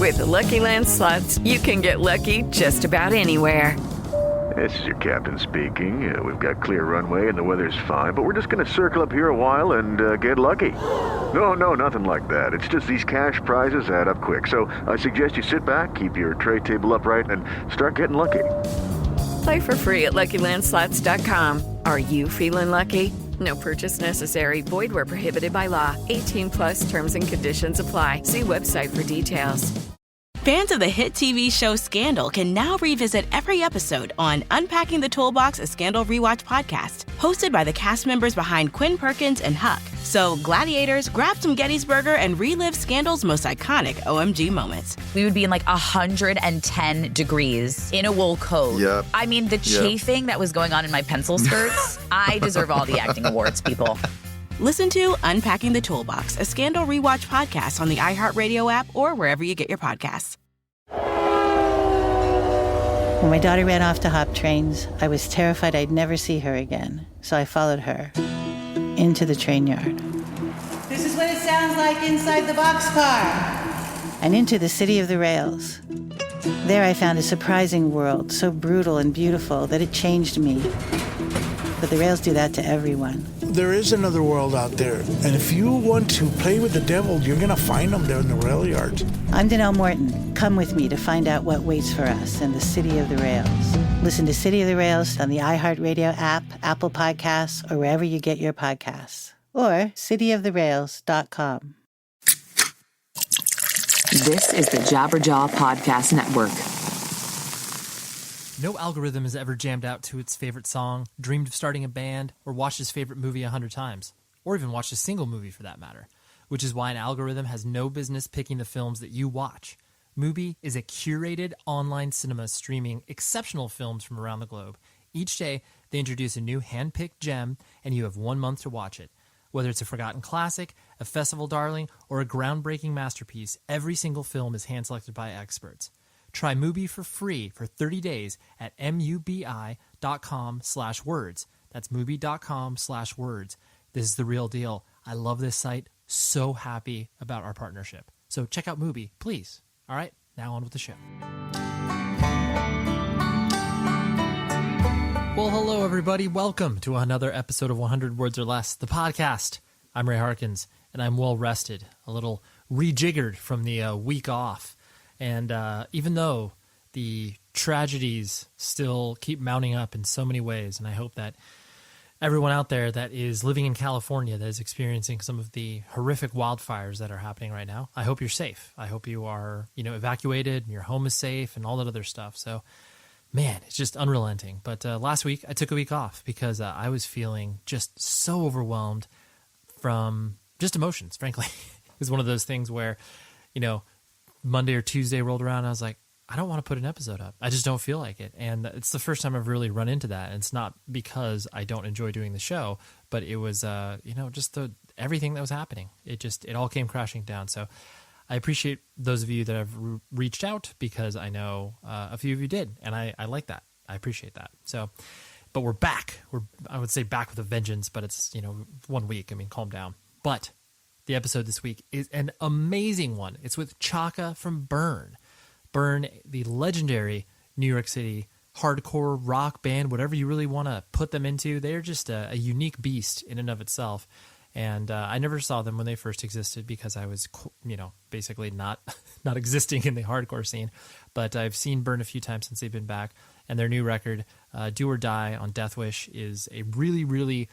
With the Lucky Land Slots, you can get lucky just about anywhere. This is your captain speaking. We've got clear runway and the weather's fine, but we're just going to circle up here a while and get lucky. No, nothing like that. It's just these cash prizes add up quick. So I suggest you sit back, keep your tray table upright, and start getting lucky. Play for free at LuckyLandSlots.com. Are you feeling lucky? No purchase necessary. Void where prohibited by law. 18+ terms and conditions apply. See website for details. Fans of the hit TV show Scandal can now revisit every episode on Unpacking the Toolbox, a Scandal Rewatch podcast, hosted by the cast members behind Quinn Perkins and Huck. So, gladiators, grab some Gettysburger and relive Scandal's most iconic OMG moments. We would be in like 110 degrees in a wool coat. Yep. I mean, the chafing that was going on in my pencil skirts, I deserve all the acting awards, people. Listen to Unpacking the Toolbox, a Scandal Rewatch podcast on the iHeartRadio app or wherever you get your podcasts. When my daughter ran off to hop trains, I was terrified I'd never see her again. So I followed her into the train yard. This is what it sounds like inside the boxcar. And into the city of the rails. There I found a surprising world, so brutal and beautiful that it changed me. But the rails do that to everyone. There is another world out there, and if you want to play with the devil, you're going to find them there in the rail yards. I'm Danelle Morton. Come with me to find out what waits for us in the City of the Rails. Listen to City of the Rails on the iHeartRadio app, Apple Podcasts, or wherever you get your podcasts. Or cityoftherails.com. This is the Jabberjaw Podcast Network. No algorithm has ever jammed out to its favorite song, dreamed of starting a band, or watched his favorite movie 100 times. Or even watched a single movie for that matter. Which is why an algorithm has no business picking the films that you watch. Mubi is a curated online cinema streaming exceptional films from around the globe. Each day, they introduce a new hand-picked gem, and you have 1 month to watch it. Whether it's a forgotten classic, a festival darling, or a groundbreaking masterpiece, every single film is hand-selected by experts. Try Mubi for free for 30 days at mubi.com/words. That's mubi.com/words. This is the real deal. I love this site. So happy about our partnership. So check out Mubi, please. All right, now on with the show. Well, hello, everybody. Welcome to another episode of 100 Words or Less, the podcast. I'm Ray Harkins, and I'm well rested, a little rejiggered from the week off. And even though the tragedies still keep mounting up in so many ways, and I hope that everyone out there that is living in California that is experiencing some of the horrific wildfires that are happening right now, I hope you're safe. I hope you are, evacuated and your home is safe and all that other stuff. So, man, it's just unrelenting. But last week I took a week off because I was feeling just so overwhelmed from just emotions, frankly. It was one of those things where, Monday or Tuesday rolled around and I was like, I don't want to put an episode up. I just don't feel like it. And it's the first time I've really run into that. And it's not because I don't enjoy doing the show, but it was, just everything that was happening. It all came crashing down. So I appreciate those of you that have reached out because I know a few of you did. And I like that. I appreciate that. So, but we're back. I would say back with a vengeance, but it's, 1 week. I mean, calm down. But the episode this week is an amazing one. It's with Chaka from Burn. Burn, the legendary New York City hardcore rock band, whatever you really want to put them into. They're just a unique beast in and of itself. And I never saw them when they first existed because I was, basically not existing in the hardcore scene. But I've seen Burn a few times since they've been back. And their new record, Do or Die on Death Wish, is a really, really,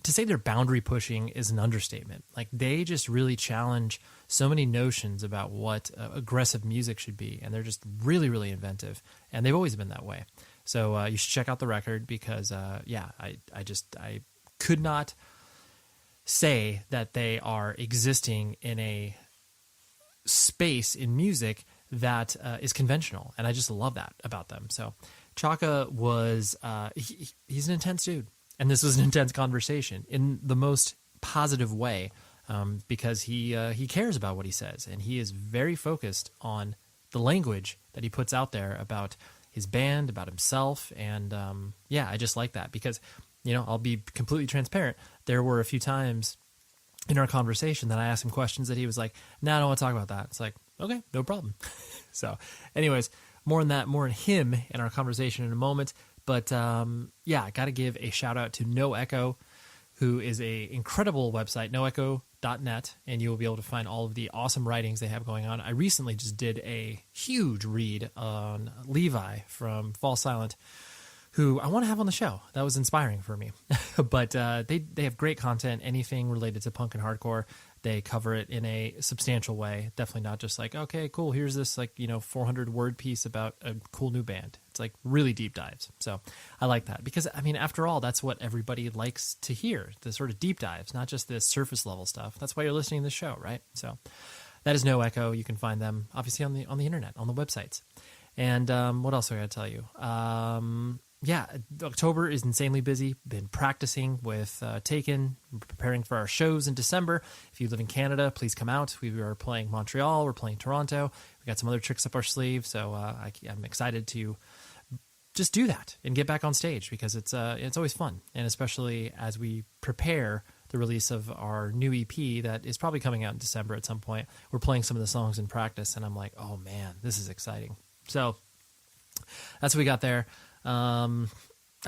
to say they're boundary pushing is an understatement. Like, they just really challenge so many notions about what aggressive music should be. And they're just really, really inventive. And they've always been that way. So you should check out the record because, I could not say that they are existing in a space in music that is conventional. And I just love that about them. So Chaka was, he's an intense dude. And this was an intense conversation in the most positive way because he cares about what he says. And he is very focused on the language that he puts out there about his band, about himself. And I just like that because, I'll be completely transparent. There were a few times in our conversation that I asked him questions that he was like, no, I don't want to talk about that. It's like, okay, no problem. So anyways, more on that, more on him in our conversation in a moment. But yeah, I got to give a shout out to No Echo, who is a incredible website, noecho.net, and you will be able to find all of the awesome writings they have going on. I recently just did a huge read on Levi from Fall Silent, who I want to have on the show. That was inspiring for me. But they have great content, anything related to punk and hardcore. They cover it in a substantial way. Definitely not just like, okay, cool, here's this 400 word piece about a cool new band. It's like really deep dives. So I like that because, I mean, after all, that's what everybody likes to hear, the sort of deep dives, not just the surface level stuff. That's why you're listening to this show, right? So that is No Echo. You can find them obviously on the internet, on the websites. And what else do I got to tell you? Yeah, October is insanely busy. Been practicing with Taken, preparing for our shows in December. If you live in Canada, please come out. We are playing Montreal. We're playing Toronto. We got some other tricks up our sleeve, so I'm excited to just do that and get back on stage because it's always fun, and especially as we prepare the release of our new EP that is probably coming out in December at some point. We're playing some of the songs in practice, and I'm like, oh man, this is exciting. So that's what we got there. I'm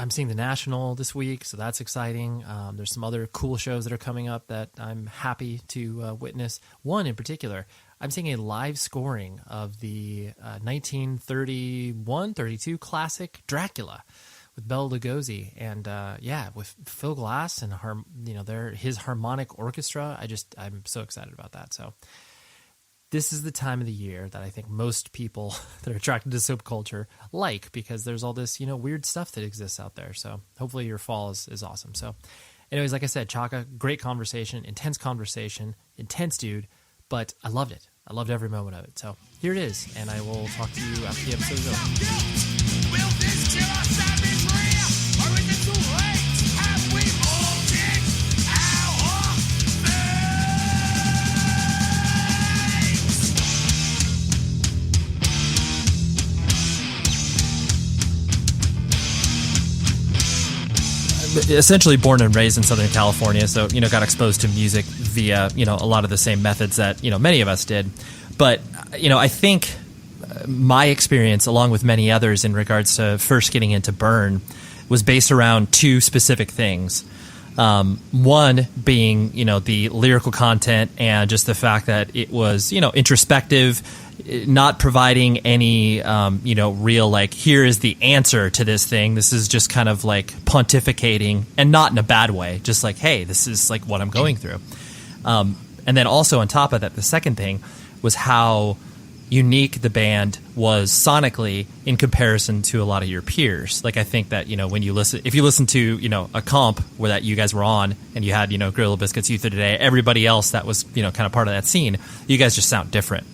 seeing the National this week, so that's exciting. There's some other cool shows that are coming up that I'm happy to witness. One in particular, I'm seeing a live scoring of the 1931-32 classic Dracula with Bela Lugosi, and with Phil Glass and his harmonic orchestra. I'm so excited about that. So this is the time of the year that I think most people that are attracted to soap culture like, because there's all this, weird stuff that exists out there. So hopefully your fall is awesome. So anyways, like I said, Chaka, great conversation, intense dude, but I loved it. I loved every moment of it. So here it is, and I will talk to you after the episode is over. Will this kill us out in real, or is it too late? Have we all did our essentially born and raised in Southern California, so got exposed to music via a lot of the same methods that many of us did. But I think my experience, along with many others, in regards to first getting into Burn, was based around two specific things. One being the lyrical content and just the fact that it was introspective, not providing any real here is the answer to this thing. This is just kind of like pontificating, and not in a bad way, just like, hey, this is like what I'm going through. And then also on top of that, the second thing was how unique the band was sonically in comparison to a lot of your peers. Like, I think that when if you listen to a comp where that you guys were on, and you had Gorilla Biscuits, Youth of Today, everybody else that was kind of part of that scene, you guys just sound different.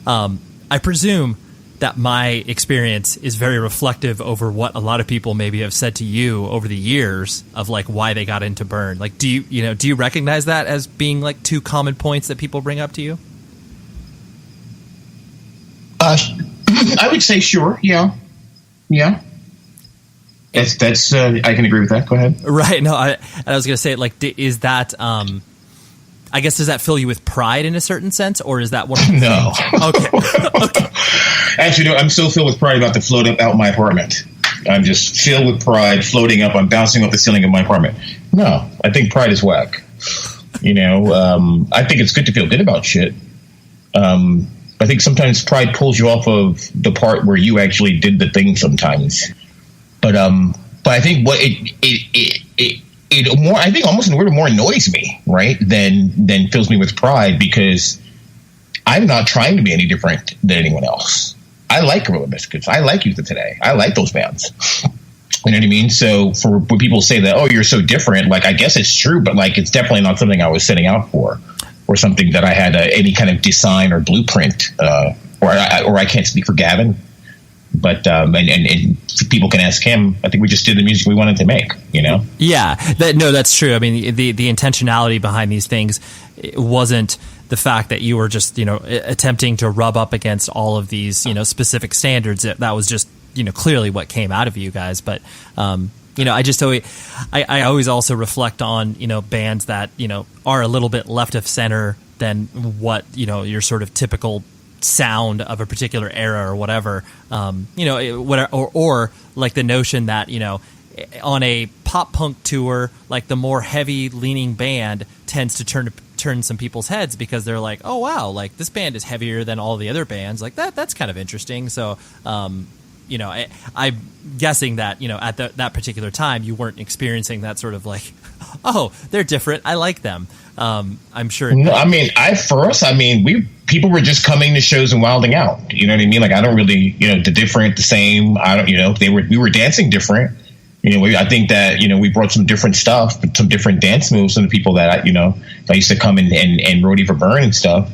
I presume that my experience is very reflective over what a lot of people maybe have said to you over the years of why they got into Burn. Like, do you recognize that as being two common points that people bring up to you? I would say sure. Yeah. That's I can agree with that. Go ahead. Right. No, I was going to say, is that, I guess, does that fill you with pride in a certain sense, or is that one? No. Okay. Actually, no, I'm so filled with pride about to float up out my apartment. I'm just filled with pride, floating up. I'm bouncing off the ceiling of my apartment. No, I think pride is whack. I think it's good to feel good about shit. I think sometimes pride pulls you off of the part where you actually did the thing sometimes. But I think what it more, I think almost in a weird way, more annoys me, right, than fills me with pride, because I'm not trying to be any different than anyone else. I like Gorilla Biscuits. I like Youth of Today. I like those bands. You know what I mean? So for when people say that, oh, you're so different, I guess it's true, but it's definitely not something I was setting out for, or something that I had any kind of design or blueprint, or I can't speak for Gavin, but and people can ask him. I think we just did the music we wanted to make, Yeah, that's true. I mean, the intentionality behind these things wasn't the fact that you were just attempting to rub up against all of these specific standards. That was just clearly what came out of you guys. But I always also reflect on bands that are a little bit left of center than what your sort of typical sound of a particular era or whatever. Or like the notion that, on a pop punk tour, like the more heavy leaning band tends to turn some people's heads because they're like, oh wow, like this band is heavier than all the other bands. Like that's kind of interesting. So, I'm guessing that, at that particular time you weren't experiencing that sort of like, oh, they're different, I like them. I'm sure. No, people were just coming to shows and wilding out. You know what I mean? Like, I don't really, the different, the same. I don't, we were dancing different. I think that, we brought some different stuff, some different dance moves from the people that, that used to come and roadie for Burn and stuff.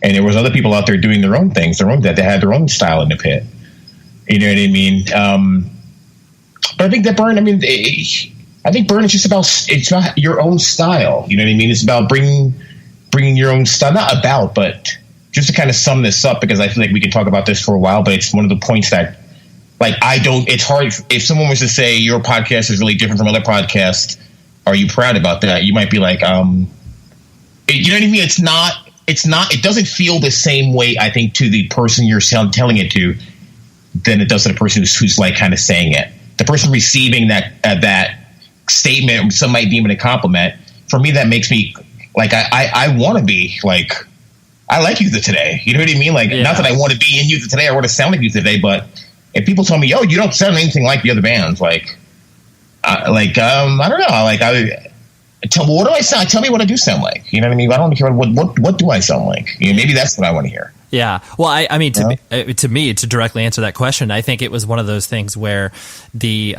And there was other people out there doing their own things, that they had their own style in the pit. You know what I mean? But I think that Burn, I think Burn is just about, it's not your own style. You know what I mean? It's about bringing your own style, but just to kind of sum this up, because I feel like we can talk about this for a while, but it's one of the points that, like, it's hard. If someone was to say your podcast is really different from other podcasts, are you proud about that? You might be like, you know what I mean? It's not, it doesn't feel the same way, I think, to the person you're telling it to than it does to the person who's like kind of saying it. The person receiving that statement, some might deem it a compliment. For me, that makes me like, I want to be like, I like Youth of Today. You know what I mean? Like, not that I want to be in Youth of Today or want to sound like Youth of Today, but if people tell me, yo, you don't sound anything like the other bands, I don't know. What do I sound? Tell me what I do sound like. You know what I mean? I don't care what do I sound like. Maybe that's what I want to hear. Yeah. Well, to me, to directly answer that question, I think it was one of those things where the,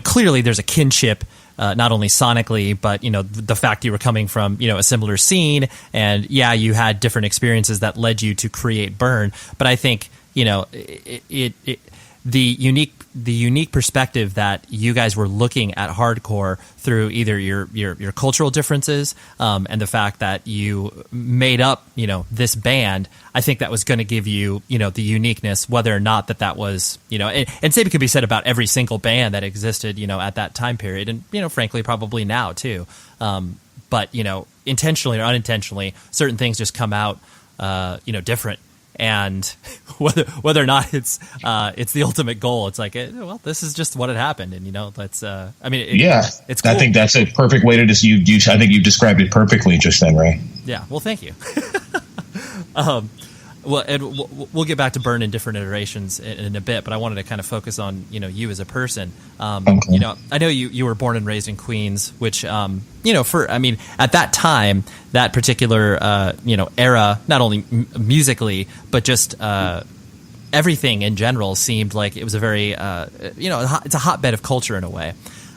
clearly there's a kinship, not only sonically, but, the fact you were coming from, a similar scene, and you had different experiences that led you to create Burn. But I think, the unique perspective that you guys were looking at hardcore through either your cultural differences, and the fact that you made up, this band, I think that was going to give you, the uniqueness, whether or not that was, and same could be said about every single band that existed, at that time period. And, frankly, probably now too. But, intentionally or unintentionally, certain things just come out, different. And whether or not it's the ultimate goal, it's like, well, this is just what had happened, and that's it's cool. I think that's a perfect way to just I think you described it perfectly just then, Ray. Yeah, well, thank you. Well, and we'll get back to Burn in different iterations in a bit, but I wanted to kind of focus on you as a person. Okay. I know you were born and raised in Queens, which at that time, that particular era, not only musically but just everything in general seemed like it was a very it's a hotbed of culture in a way.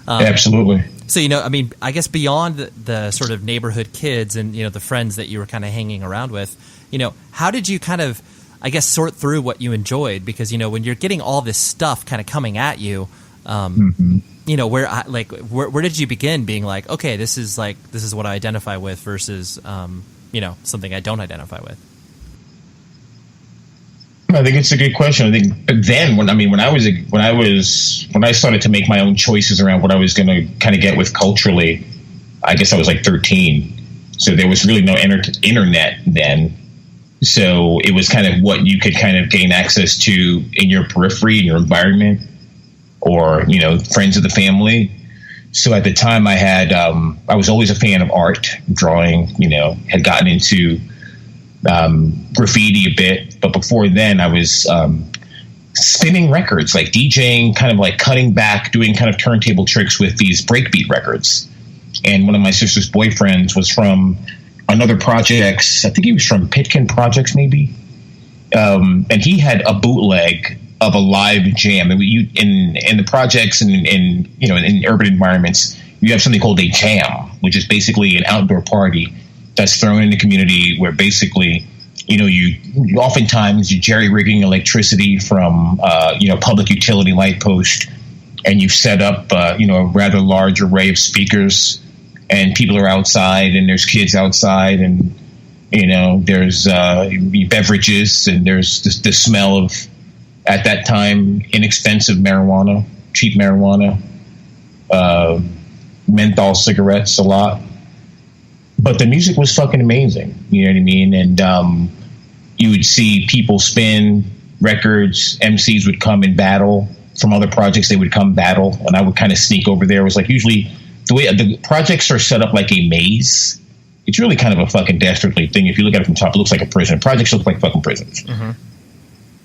Absolutely. So I guess beyond the sort of neighborhood kids and the friends that you were kind of hanging around with, how did you kind of, I guess, sort through what you enjoyed? Because when you're getting all this stuff kind of coming at you, where did you begin being like, okay, this is what I identify with versus something I don't identify with? I think it's a good question. I think then when I started to make my own choices around what I was going to kind of get with culturally, I guess I was like 13. So there was really no internet then. So it was kind of what you could kind of gain access to in your periphery, in your environment, or, friends of the family. So at the time I was always a fan of art, drawing, had gotten into graffiti a bit. But before then I was spinning records, like DJing, kind of like cutting back, doing kind of turntable tricks with these breakbeat records. And one of my sister's boyfriends was from another projects. I think he was from Pitkin Projects, maybe. And he had a bootleg of a live jam. And in the projects and in urban environments, you have something called a jam, which is basically an outdoor party that's thrown in the community where basically, you oftentimes you're jerry-rigging electricity from, public utility light post, and you've set up, a rather large array of speakers, and people are outside, and there's kids outside, and, there's beverages, and there's the smell of, at that time, inexpensive marijuana, cheap marijuana, menthol cigarettes a lot. But the music was fucking amazing. You know what I mean? And you would see people spin records, MCs would come and battle from other projects. They would come battle, and I would kind of sneak over there. It was like usually the way the projects are set up like a maze. It's really kind of a fucking dastardly thing. If you look at it from top, it looks like a prison. Projects look like fucking prisons. Mm-hmm.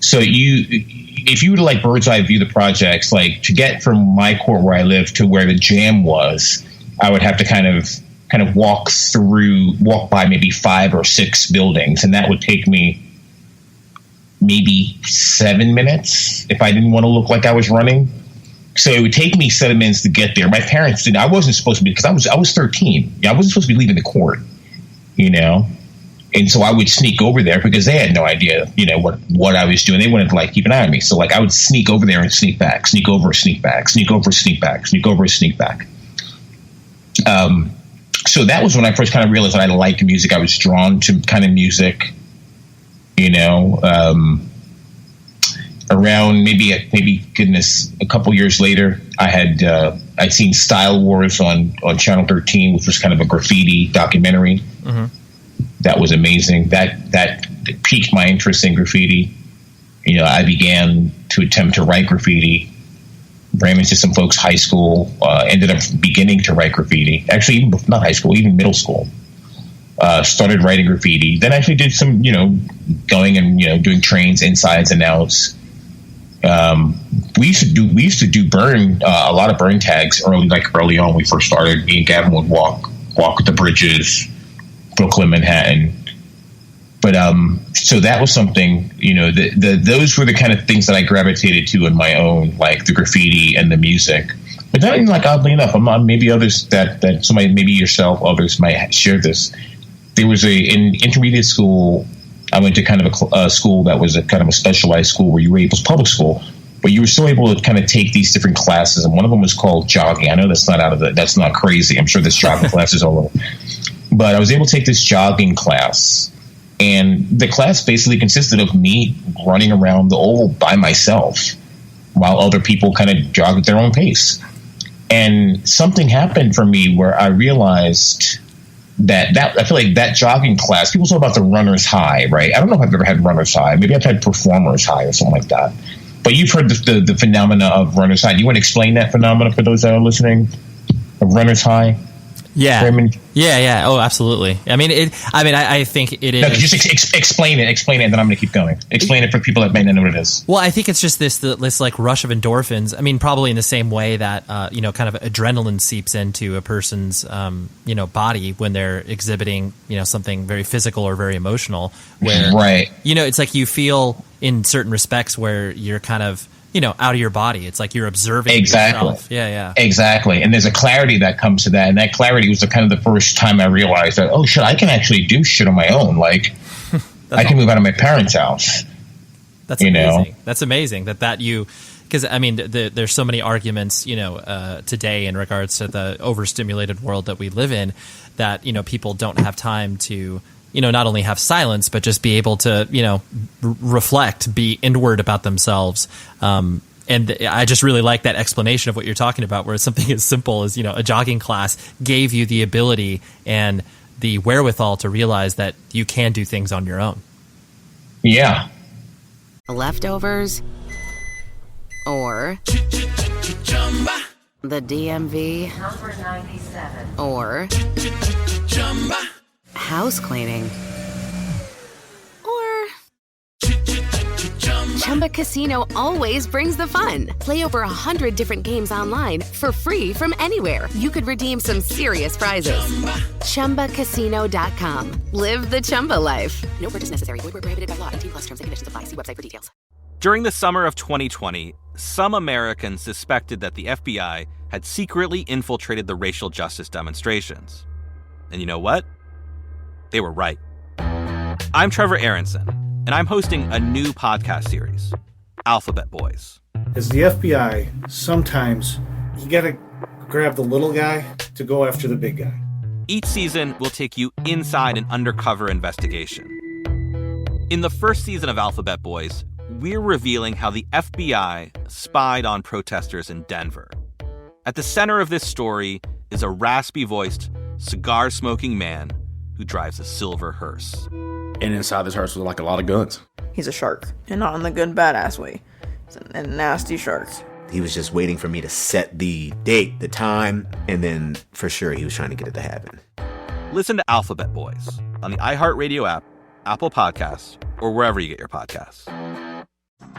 So if you were to like bird's eye view the projects, like to get from my court where I live to where the jam was, I would have to kind of walk by maybe 5 or 6 buildings, and that would take me maybe 7 minutes if I didn't want to look like I was running. So it would take me 7 minutes to get there. My parents didn't. I wasn't supposed to be, because I was 13. I wasn't supposed to be leaving the court, And so I would sneak over there because they had no idea, what I was doing. They wanted to like keep an eye on me. So like I would sneak over there and sneak back, sneak over, sneak back, sneak over, sneak back, sneak over, sneak back. So that was when I first kind of realized that I liked music. I was drawn to kind of music, around maybe goodness, a couple years later, I'd seen Style Wars on Channel 13, which was kind of a graffiti documentary. Mm-hmm. That was amazing. That piqued my interest in graffiti. I began to attempt to write graffiti. Ran into some folks' high school, ended up beginning to write graffiti. Actually, even not high school, even middle school. Started writing graffiti. Then actually did some, going and, doing trains, insides and outs. We used to do burn, a lot of burn tags early on when we first started. Me and Gavin would walk the bridges, Brooklyn, Manhattan. But so that was something, those were the kind of things that I gravitated to in my own, like the graffiti and the music. But not even like oddly enough, maybe others that somebody, maybe yourself, others might share this. There was in intermediate school, I went to kind of a school that was a kind of a specialized school where you were able, public school, but you were still able to kind of take these different classes. And one of them was called jogging. I know that's not crazy. I'm sure there's jogging classes all over. But I was able to take this jogging class. And the class basically consisted of me running around the oval by myself while other people kind of jogged at their own pace. And something happened for me where I realized that I feel like that jogging class, people talk about the runner's high, right? I don't know if I've ever had runner's high. Maybe I've had performer's high or something like that. But you've heard the phenomena of runner's high. Do you want to explain that phenomena for those that are listening? Of runner's high? Yeah. Yeah. Oh, absolutely. I think it is. No, just explain it, and then I'm going to keep going. Explain it for people that may not know what it is. Well, I think it's just this like rush of endorphins. Probably in the same way that, kind of adrenaline seeps into a person's, body when they're exhibiting, something very physical or very emotional. Where, right. It's like you feel in certain respects where you're kind of, out of your body. It's like you're observing yourself. Yeah. Exactly. And there's a clarity that comes to that. And that clarity was kind of the first time I realized that, oh, shit, I can actually do shit on my own. Like, I can move out of my parents' house. That's amazing. That's amazing because, there's so many arguments, today in regards to the overstimulated world that we live in that, people don't have time to, not only have silence, but just be able to, reflect, be inward about themselves. And I just really like that explanation of what you're talking about, where something as simple as, a jogging class gave you the ability and the wherewithal to realize that you can do things on your own. Yeah. Leftovers or the DMV number 97 or house cleaning or Chumba Casino always brings the fun. Play over 100 different games online for free from anywhere. You could redeem some serious prizes. ChumbaCasino.com. Live the Chumba life. No purchase necessary. Void where prohibited by law. 18+ terms and conditions apply. See website for details. During the summer of 2020, some Americans suspected that the FBI had secretly infiltrated the racial justice demonstrations. And you know what? They were right. I'm Trevor Aronson, and I'm hosting a new podcast series, Alphabet Boys. As the FBI, sometimes you gotta grab the little guy to go after the big guy. Each season will take you inside an undercover investigation. In the first season of Alphabet Boys, we're revealing how the FBI spied on protesters in Denver. At the center of this story is a raspy-voiced, cigar-smoking man who drives a silver hearse. And inside this hearse was like a lot of guns. He's a shark, and not in the good badass way. He's a nasty shark. He was just waiting for me to set the date, the time, and then for sure he was trying to get it to happen. Listen to Alphabet Boys on the iHeartRadio app, Apple Podcasts, or wherever you get your podcasts.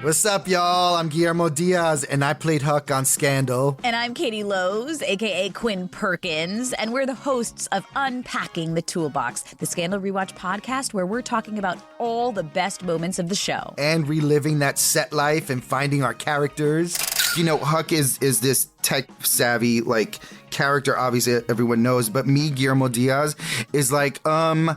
What's up, y'all? I'm Guillermo Diaz, and I played Huck on Scandal. And I'm Katie Lowe's, a.k.a. Quinn Perkins, and we're the hosts of Unpacking the Toolbox, the Scandal Rewatch podcast where we're talking about all the best moments of the show. And reliving that set life and finding our characters. You know, Huck is this tech-savvy, like, character, obviously everyone knows, but me, Guillermo Diaz, is like,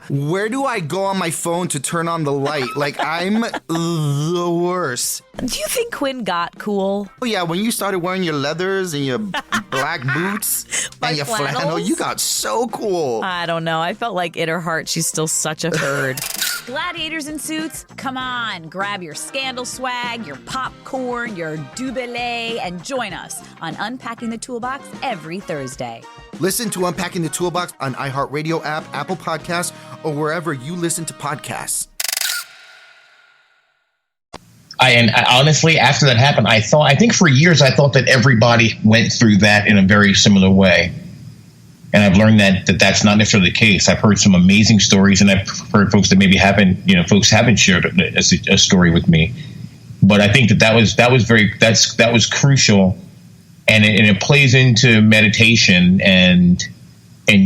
where do I go on my phone to turn on the light? Like, I'm the worst. Do you think Quinn got cool? Oh yeah, when you started wearing your leathers and your black boots and your flannel, you got so cool. I don't know. I felt like in her heart, she's still such a bird. Gladiators in suits, come on, grab your Scandal swag, your popcorn, your Dubélé, and join us on Unpacking the Toolbox every Thursday. Listen to Unpacking the Toolbox on iHeartRadio app, Apple Podcasts, or wherever you listen to podcasts. I honestly, after that happened, I think for years I thought that everybody went through that in a very similar way. And I've learned that that's not necessarily the case. I've heard some amazing stories, and I've heard folks that maybe haven't shared a story with me. But I think that was crucial, and it plays into meditation and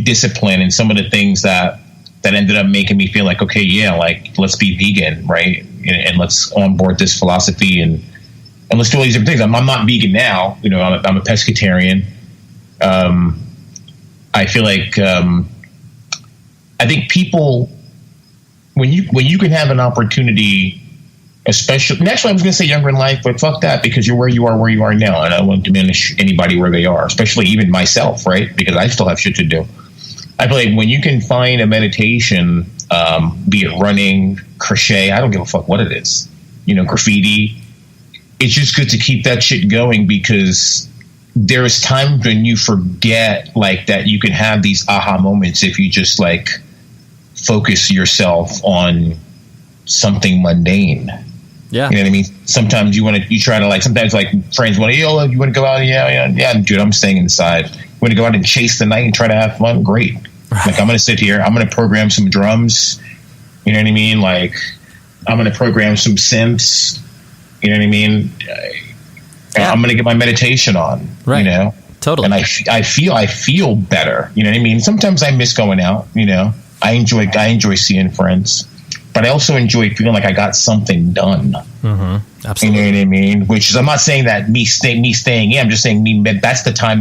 discipline and some of the things that ended up making me feel like, okay, yeah, like let's be vegan, right? And let's onboard this philosophy and let's do all these different things. I'm not vegan now, I'm a pescatarian. I feel like I think people when you can have an opportunity, especially naturally, I was going to say younger in life, but fuck that, because you're where you are now, and I don't want to diminish anybody where they are, especially even myself, right? Because I still have shit to do. I feel like when you can find a meditation, be it running, crochet, I don't give a fuck what it is, graffiti. It's just good to keep that shit going, because there is times when you forget like that you can have these aha moments if you just like focus yourself on something mundane. Yeah. You know what I mean? Sometimes you try to like, sometimes like friends want to, you want to go out? Yeah, dude, I'm staying inside. You want to go out and chase the night and try to have fun? Great. Right. Like I'm going to sit here. I'm going to program some drums. You know what I mean? Like I'm going to program some synths. You know what I mean? I'm going to get my meditation on, right. Totally. And I feel better. You know what I mean? Sometimes I miss going out, I enjoy seeing friends, but I also enjoy feeling like I got something done. Mm-hmm. Absolutely. You know what I mean? Which is, I'm not saying that me staying in, I'm just saying that's the time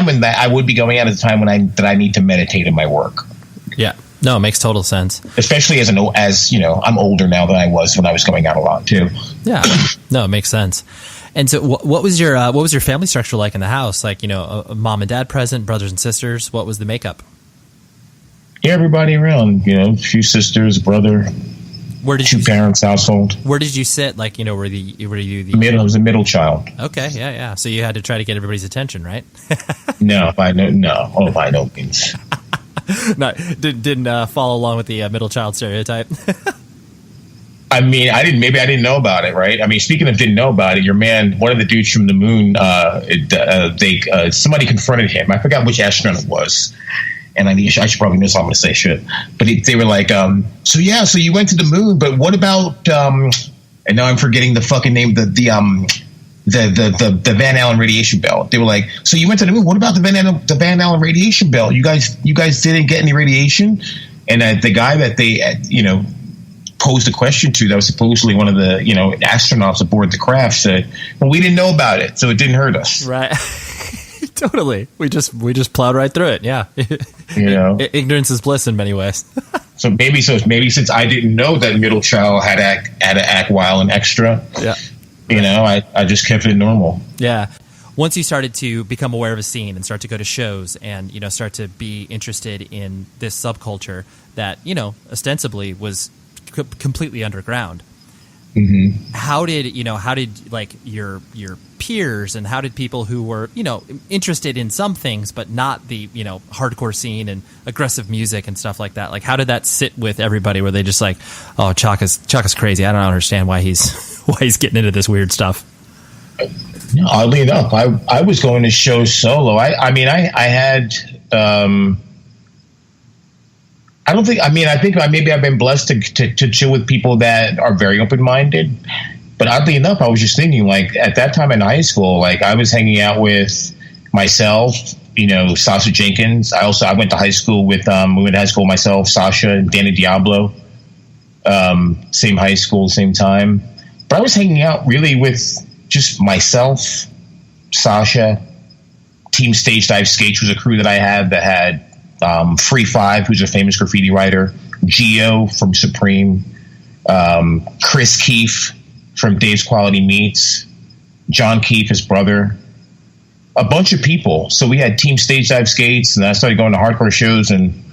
when I would be going out is the time when I need to meditate in my work. Yeah. No, it makes total sense. Especially as I'm older now than I was when I was going out a lot too. Yeah. No, it makes sense. And so what was your family structure like in the house? Like, a mom and dad present, brothers and sisters? What was the makeup? Yeah, everybody around, a few sisters, brother, two parents household. Where did you sit? Like, were you the middle? I was the middle child. Okay. Yeah. So you had to try to get everybody's attention, right? No, by no means. No, didn't follow along with the middle child stereotype. I mean, I didn't know about it, right? I mean, speaking of didn't know about it, your man, one of the dudes from the moon, somebody confronted him. I forgot which astronaut it was. And I should probably know, so I'm going to say shit. But they were like, so you went to the moon, but what about, and now I'm forgetting the fucking name, the Van Allen radiation belt. They were like, so you went to the moon, what about the Van Allen radiation belt? You guys didn't get any radiation? And the guy that they, posed a question to, that was supposedly one of the astronauts aboard the craft, said, well, we didn't know about it, so it didn't hurt us. Right. Totally. We just plowed right through it. Yeah. Ignorance is bliss in many ways. So maybe since I didn't know that middle child had to act wild and extra, I just kept it normal. Yeah. Once you started to become aware of a scene and start to go to shows and start to be interested in this subculture that ostensibly was completely underground. Mm-hmm. how did like your peers and how did people who were, interested in some things but not the, hardcore scene and aggressive music and stuff like that, like how did that sit with everybody? Were they just like, oh, Chaka's crazy, I don't understand why he's getting into this weird stuff? No, oddly enough, I was going to shows solo. I had I think maybe I've been blessed to chill with people that are very open-minded. But oddly enough, I was just thinking, like, at that time in high school, like, I was hanging out with myself, Sasha Jenkins. I went to high school with, we went to high school myself, Sasha and Danny Diablo. Same high school, same time. But I was hanging out really with just myself, Sasha, Team Stage Dive Skates was a crew that I had that had Free Five, who's a famous graffiti writer, Geo from Supreme, Chris Keefe from Dave's Quality Meats, John Keefe, his brother, a bunch of people. So we had Team Stage Dive Skates, and I started going to hardcore shows. And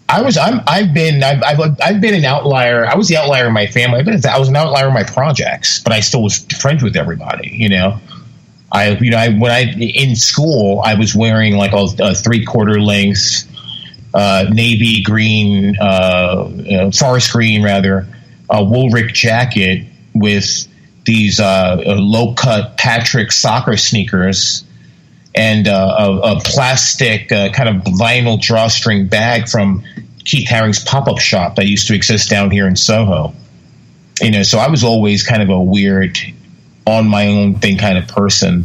I've been an outlier. I was the outlier in my family. I was an outlier in my projects, but I still was friends with everybody. In school, I was wearing like a 3/4 length navy green, forest green rather, Woolrich jacket with these low cut Patrick soccer sneakers and a plastic kind of vinyl drawstring bag from Keith Haring's pop-up shop that used to exist down here in Soho. So I was always kind of a weird, on my own thing kind of person.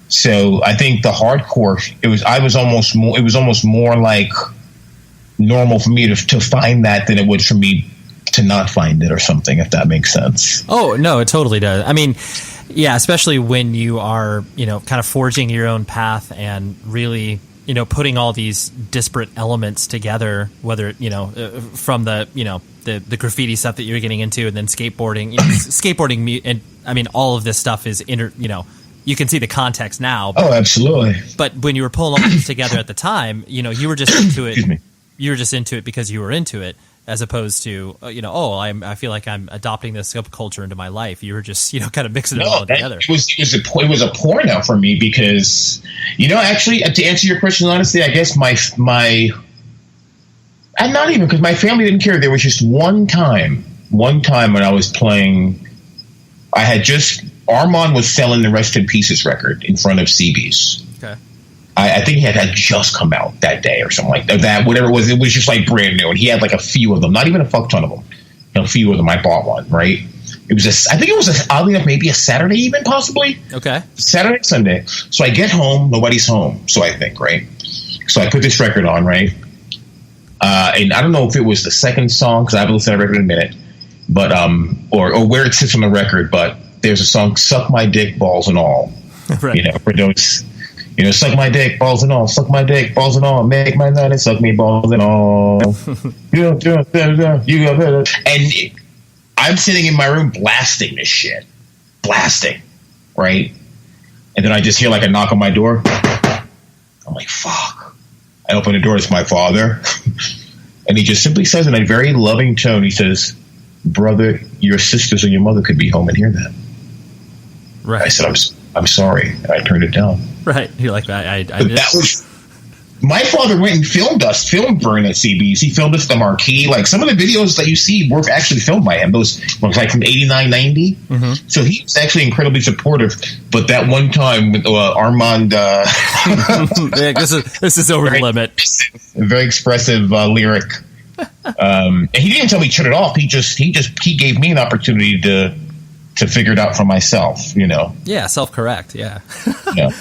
So I think the hardcore, it was almost more like normal for me to find that than it would for me to not find it or something, if that makes sense. Oh, no, it totally does. I mean, yeah, especially when you are, kind of forging your own path and really, putting all these disparate elements together, whether, from the, the graffiti stuff that you're getting into and then skateboarding, skateboarding. And I mean, all of this stuff is you can see the context now. Oh, absolutely. But when you were pulling all this together at the time, you were just into it. You were just into it because you were into it, as opposed to, I feel like I'm adopting this subculture into my life. You were just, kind of mixing it all together. It was a porno for me because, actually, to answer your question honestly, I guess and not even because my family didn't care. There was just one time when I was playing, Armand was selling the Rest in Pieces record in front of CB's. Okay. I think he had just come out that day or something like that. Whatever it was just like brand new, and he had like a few of them, not even a fuck ton of them. A few of them. I bought one. Right. I think it was oddly enough maybe a Saturday even possibly. Okay. Saturday, Sunday. So I get home, nobody's home. So I think right. So I put this record on right, and I don't know if it was the second song because I haven't listened to the record in a minute, but or where it sits on the record, but there's a song "Suck My Dick, Balls and All." Right. For those. Suck my dick, balls and all. Suck my dick, balls and all. Make my nut and suck me, balls and all. You go better. And I'm sitting in my room blasting this shit. Blasting. Right? And then I just hear like a knock on my door. I'm like, fuck. I open the door. It's my father. And he just simply says in a very loving tone, he says, brother, your sisters or your mother could be home and hear that. Right. I said, I'm sorry. And I turned it down. Right. You're like, that was my father went and filmed Burn at CB's. He filmed us at the Marquee. Like some of the videos that you see were actually filmed by him. Those were like from 89, 90. Mm-hmm. So he was actually incredibly supportive. But that one time with Armand, yeah, this is over the limit. Very expressive lyric. And he didn't tell me to turn it off. He gave me an opportunity to figure it out for myself. Yeah, self-correct. Yeah. Yeah.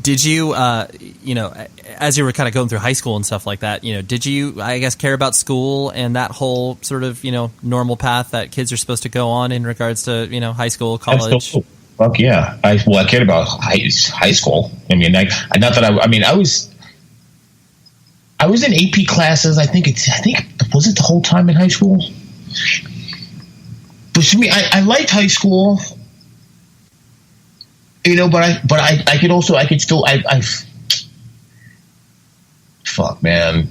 Did you, as you were kind of going through high school and stuff like that, did you, I guess, care about school and that whole sort of, normal path that kids are supposed to go on in regards to, high school, college? Fuck yeah. I cared about high school. I mean, I was in AP classes. I think was it the whole time in high school? But to me, I liked high school. But I could still fuck, man.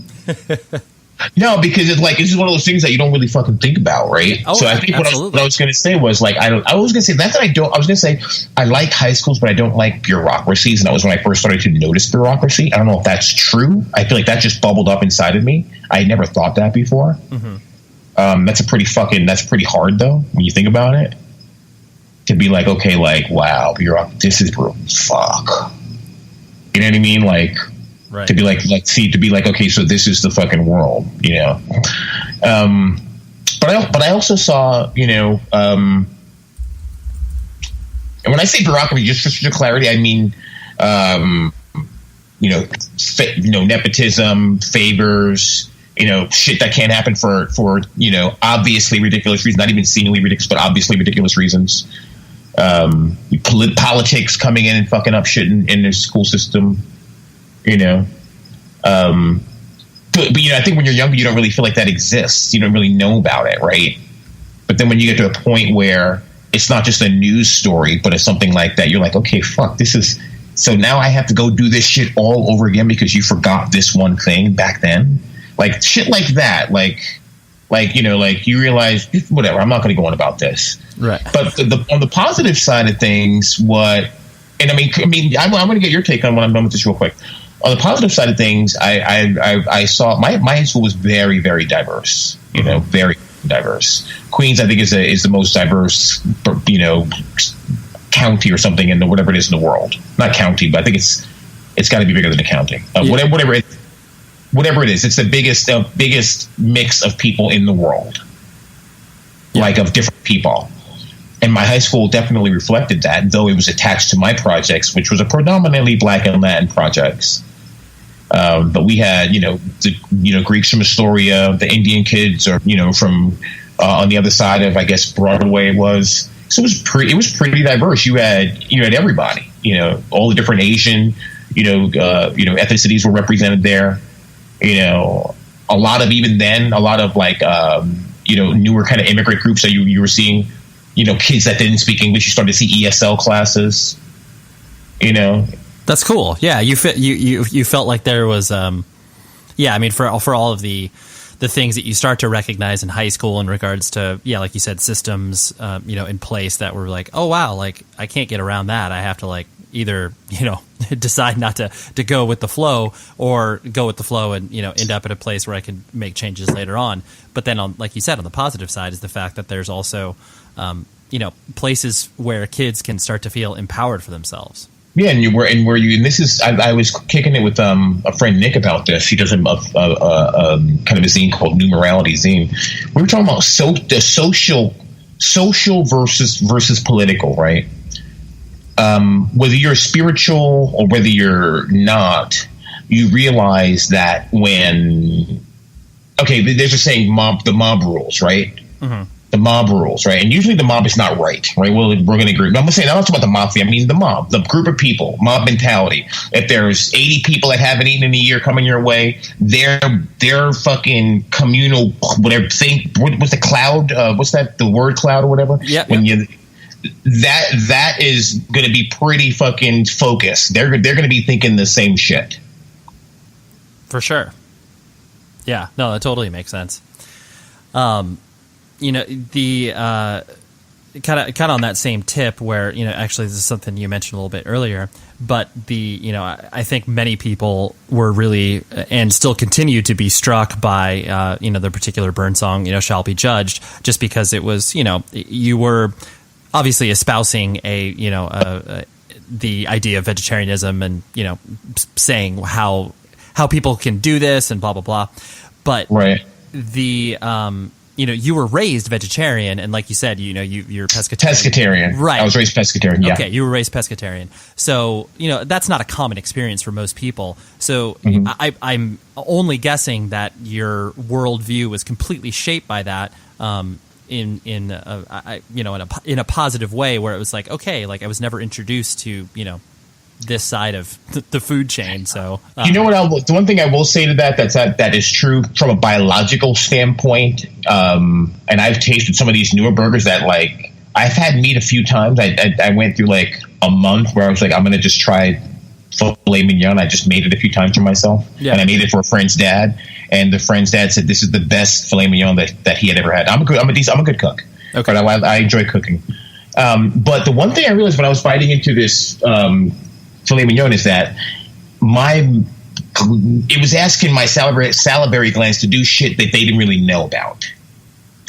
No, because it's like, it's just one of those things that you don't really fucking think about, right? Oh, so I think what I was going to say was like, I was going to say that's what I was going to say, I like high schools, but I don't like bureaucracies. And that was when I first started to notice bureaucracy. I don't know if that's true. I feel like that just bubbled up inside of me. I had never thought that before. Mm-hmm. That's pretty hard though, when you think about it. To be like, okay, like, wow, this is fuck. You know what I mean? Like, right. To be like, okay, so this is the fucking world, you know? But I also saw, you know, and when I say bureaucracy, just for clarity, I mean, you know, nepotism, favors, you know, shit that can't happen for, you know, obviously ridiculous reasons, not even seemingly ridiculous, but obviously ridiculous reasons. Politics coming in and fucking up shit in the school system, you know. But you know, I think when you're younger, you don't really feel like that exists. You don't really know about it, right? But then when you get to a point where it's not just a news story, but it's something like that, you're like, okay, fuck, this is... So now I have to go do this shit all over again because you forgot this one thing back then? Like, shit like that. Like you know, like, you realize, whatever, I'm not going to go on about this. Right. But on the positive side of things, I'm going to get your take on when I'm done with this real quick. On the positive side of things, I saw my high school was very, very diverse. You know, very diverse. Queens, I think, is the most diverse, you know, county or something in whatever it is in the world. Not county, but I think it's got to be bigger than a county. Whatever it is, it's the biggest mix of people in the world, like of different people. And my high school definitely reflected that, though it was attached to my projects, which was a predominantly Black and Latin projects. But we had, you know, Greeks from Astoria, the Indian kids, or, you know, from on the other side of, I guess, Broadway it was. So it was pretty diverse. You had everybody, you know, all the different Asian, ethnicities were represented there. You know, a lot of like, newer kind of immigrant groups that you were seeing, you know, kids that didn't speak English. You started to see ESL classes, you know. That's cool. Yeah, you felt like there was, I mean, for all of the things that you start to recognize in high school in regards to, like you said, systems, you know, in place that were like, oh wow, like I can't get around that. I have to like either, you know, decide not to go with the flow, or go with the flow and, you know, end up at a place where I can make changes later on. But then on, like you said, on the positive side is the fact that there's also, you know, places where kids can start to feel empowered for themselves. Yeah, and this is, I was kicking it with a friend Nick about this. He does a kind of a zine called New Morality Zine. We were talking about the social versus political, right? Whether you're spiritual or whether you're not, you realize that there's a saying, the mob rules, right? Mm-hmm. The mob rules, right? And usually the mob is not right? Well, we're going to agree. No, I'm not talking about the mafia. I mean the mob, the group of people, mob mentality. If there's 80 people that haven't eaten in a year coming your way, their fucking communal whatever thing. What's the cloud? What's that? The word cloud or whatever? Yeah. That is going to be pretty fucking focused. They're going to be thinking the same shit. For sure. Yeah. No, that totally makes sense. You know, the kind of on that same tip where, you know, actually this is something you mentioned a little bit earlier, but I think many people were really and still continue to be struck by, you know, the particular Burn song, you know, Shall Be Judged, just because it was, you know, you were obviously espousing the idea of vegetarianism and, you know, saying how people can do this and blah, blah, blah. But right. You know, you were raised vegetarian, and like you said, you know, you're pescatarian. Pescatarian, right? I was raised pescatarian. Yeah. Okay, you were raised pescatarian. So, you know, that's not a common experience for most people. So, I'm only guessing that your worldview was completely shaped by that, in a positive way, where it was like, okay, like I was never introduced to, you know, this side of the food chain. So you know what? The one thing I will say to that is true from a biological standpoint. And I've tasted some of these newer burgers that, like, I've had meat a few times. I went through like a month where I was like, I'm going to just try filet mignon. I just made it a few times for myself, and I made it for a friend's dad. And the friend's dad said this is the best filet mignon that he had ever had. I'm a good cook. Okay, but I enjoy cooking. But the one thing I realized when I was biting into this filet mignon is that it was asking my salivary glands to do shit that they didn't really know about.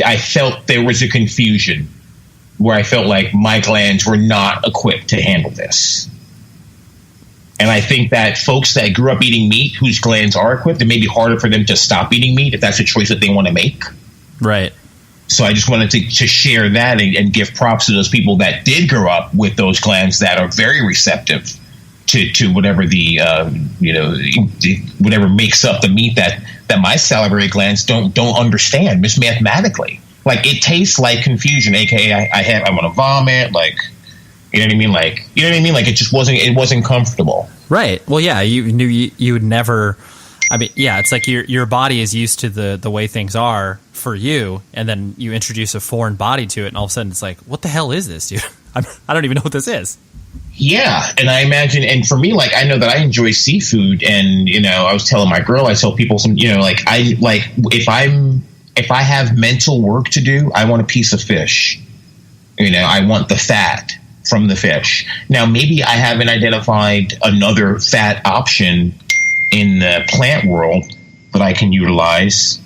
I felt there was a confusion where I felt like my glands were not equipped to handle this. And I think that folks that grew up eating meat, whose glands are equipped, it may be harder for them to stop eating meat if that's a choice that they want to make. Right. So I just wanted to share that and give props to those people that did grow up with those glands that are very receptive to whatever the whatever makes up the meat that my salivary glands don't understand just mathematically. Like, it tastes like confusion, aka I want to vomit, like, you know what I mean? Like, it just wasn't comfortable. Right. Well, yeah, you knew you would never. I mean, yeah, it's like your body is used to the way things are for you, and then you introduce a foreign body to it, and all of a sudden it's like, what the hell is this, dude? I don't even know what this is. Yeah, and I imagine, and for me, like, I know that I enjoy seafood, and I was telling my girl, I tell people if I have mental work to do, I want a piece of fish. I want the fat from the fish. Now, maybe I haven't identified another fat option in the plant world that I can utilize.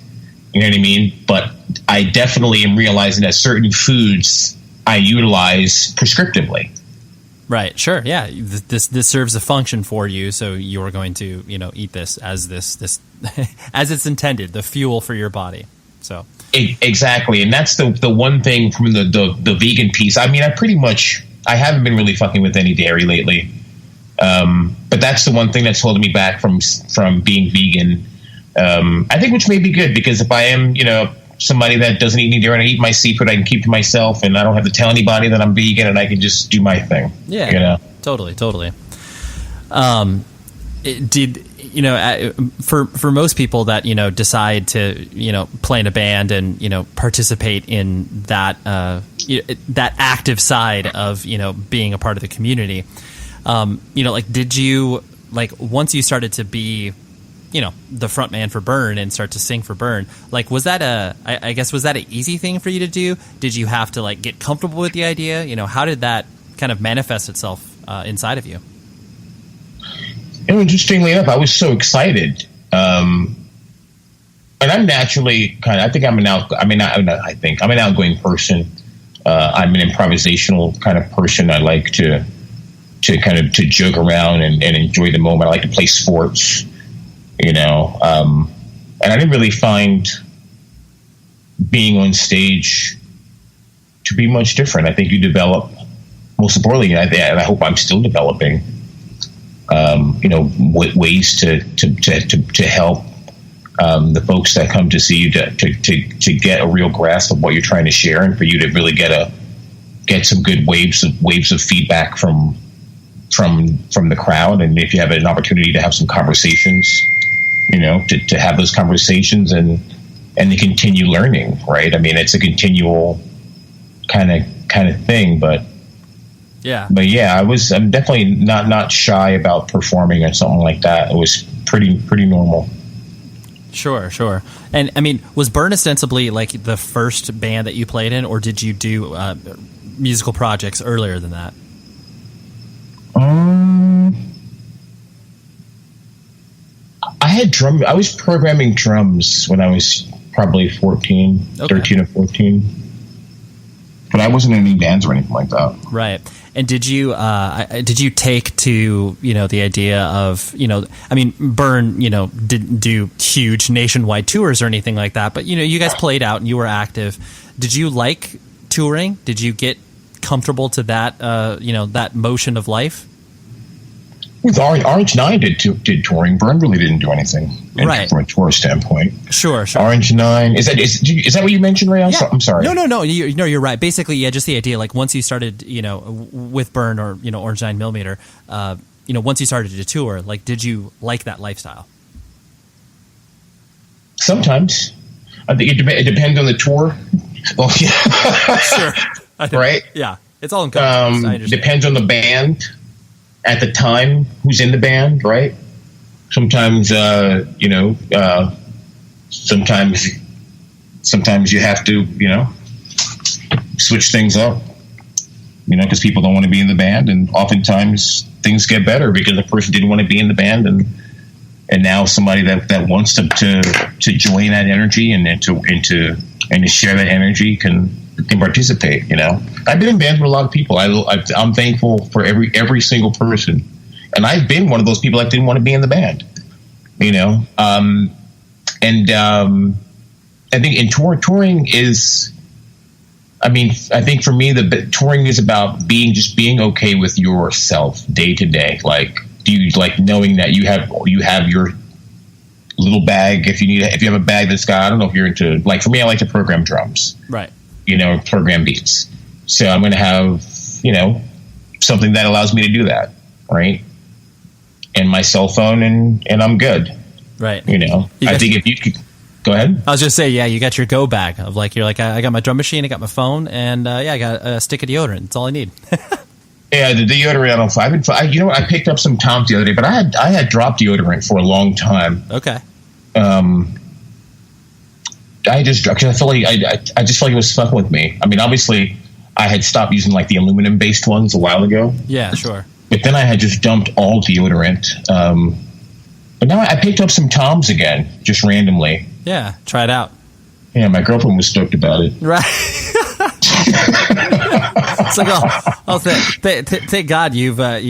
You know what I mean? But I definitely am realizing that certain foods I utilize prescriptively. Right. Sure. Yeah. This serves a function for you, so you're going to eat this as this as it's intended, the fuel for your body. So exactly, and that's the one thing from the vegan piece. I mean, I haven't been really fucking with any dairy lately, but that's the one thing that's holding me back from being vegan. I think, which may be good, because if I am somebody that doesn't eat any dairy and I eat my seafood, I can keep to myself, and I don't have to tell anybody that I'm vegan, and I can just do my thing. Yeah, totally. For most people that decide to play in a band and participate in that that active side of being a part of the community, did you once you started to be the front man for Burn and start to sing for Burn, was that was that an easy thing for you to do? Did you have to get comfortable with the idea? How did that kind of manifest itself inside of you? And interestingly enough, I was so excited. And I'm naturally I'm an outgoing person. I'm an improvisational kind of person. I like to joke around and enjoy the moment. I like to play sports, and I didn't really find being on stage to be much different. I think you develop, most importantly, and I hope I'm still developing, ways to help the folks that come to see you to get a real grasp of what you're trying to share, and for you to really get some good waves of feedback from the crowd. And if you have an opportunity to have some conversations, to have those conversations and to continue learning, right? I mean, it's a continual kind of thing, but yeah, I'm definitely not shy about performing or something like that. It was pretty normal. Sure. And I mean, was Burn ostensibly the first band that you played in, or did you do musical projects earlier than that? I was programming drums when I was probably 13 or 14. But I wasn't in any bands or anything like that. Right. And did you take to the idea of Burn didn't do huge nationwide tours or anything like that, but you guys played out and you were active. Did you like touring? Did you get comfortable to that that motion of life? With Orange 9 did touring. Burn really didn't do anything, right, from a tour standpoint. Sure. Orange 9 is that what you mentioned, Ray? Yeah. I'm sorry. No. You're right. Basically, yeah, just the idea. Once you started, with Burn or Orange 9mm, once you started to tour, did you like that lifestyle? Sometimes, I think it depends on the tour. Well, yeah, sure. Right? Yeah, it's all encompassing. Depends on the band. at the time who's in the band, right? Sometimes, sometimes you have to, switch things up, because people don't want to be in the band, and oftentimes things get better because the person didn't want to be in the band, and now somebody that wants to join that energy and to share that energy can participate. I've been in bands with a lot of people. I'm thankful for every single person, and I've been one of those people that didn't want to be in the band. I think in touring is. I think for me, the touring is about being okay with yourself day to day. Like, do you like knowing that you have your little bag? If you have a bag that's got, I don't know if you're into, like, for me, I like to program drums, right? Program beats. So I'm going to have, something that allows me to do that, right? And my cell phone, and I'm good, right? I think if you could. Go ahead. I was just saying, you got your go bag of I got my drum machine, I got my phone, and I got a stick of deodorant. That's all I need. Yeah, the deodorant. I picked up some Tom's the other day, but I had dropped deodorant for a long time. Okay. I just dropped because I felt like I just felt like it was fucking with me. Obviously, I had stopped using the aluminum based ones a while ago. Yeah, sure. But then I had just dumped all deodorant. But now I picked up some Tom's again, just randomly. Yeah, try it out. Yeah, my girlfriend was stoked about it. Right. It's like, thank God you now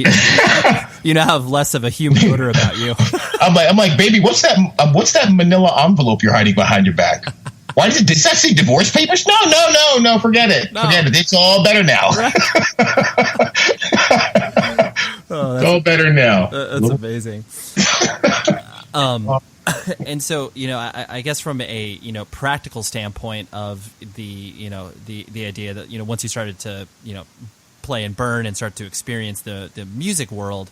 have less of a human odor about you. I'm like, baby, what's that manila envelope you're hiding behind your back? Why does that say divorce papers? No, forget it. No. Forget it. It's all better now. Right. It's all better now. That's amazing. And so, I guess from a, practical standpoint of the idea that, once you started to, play and burn and start to experience the music world,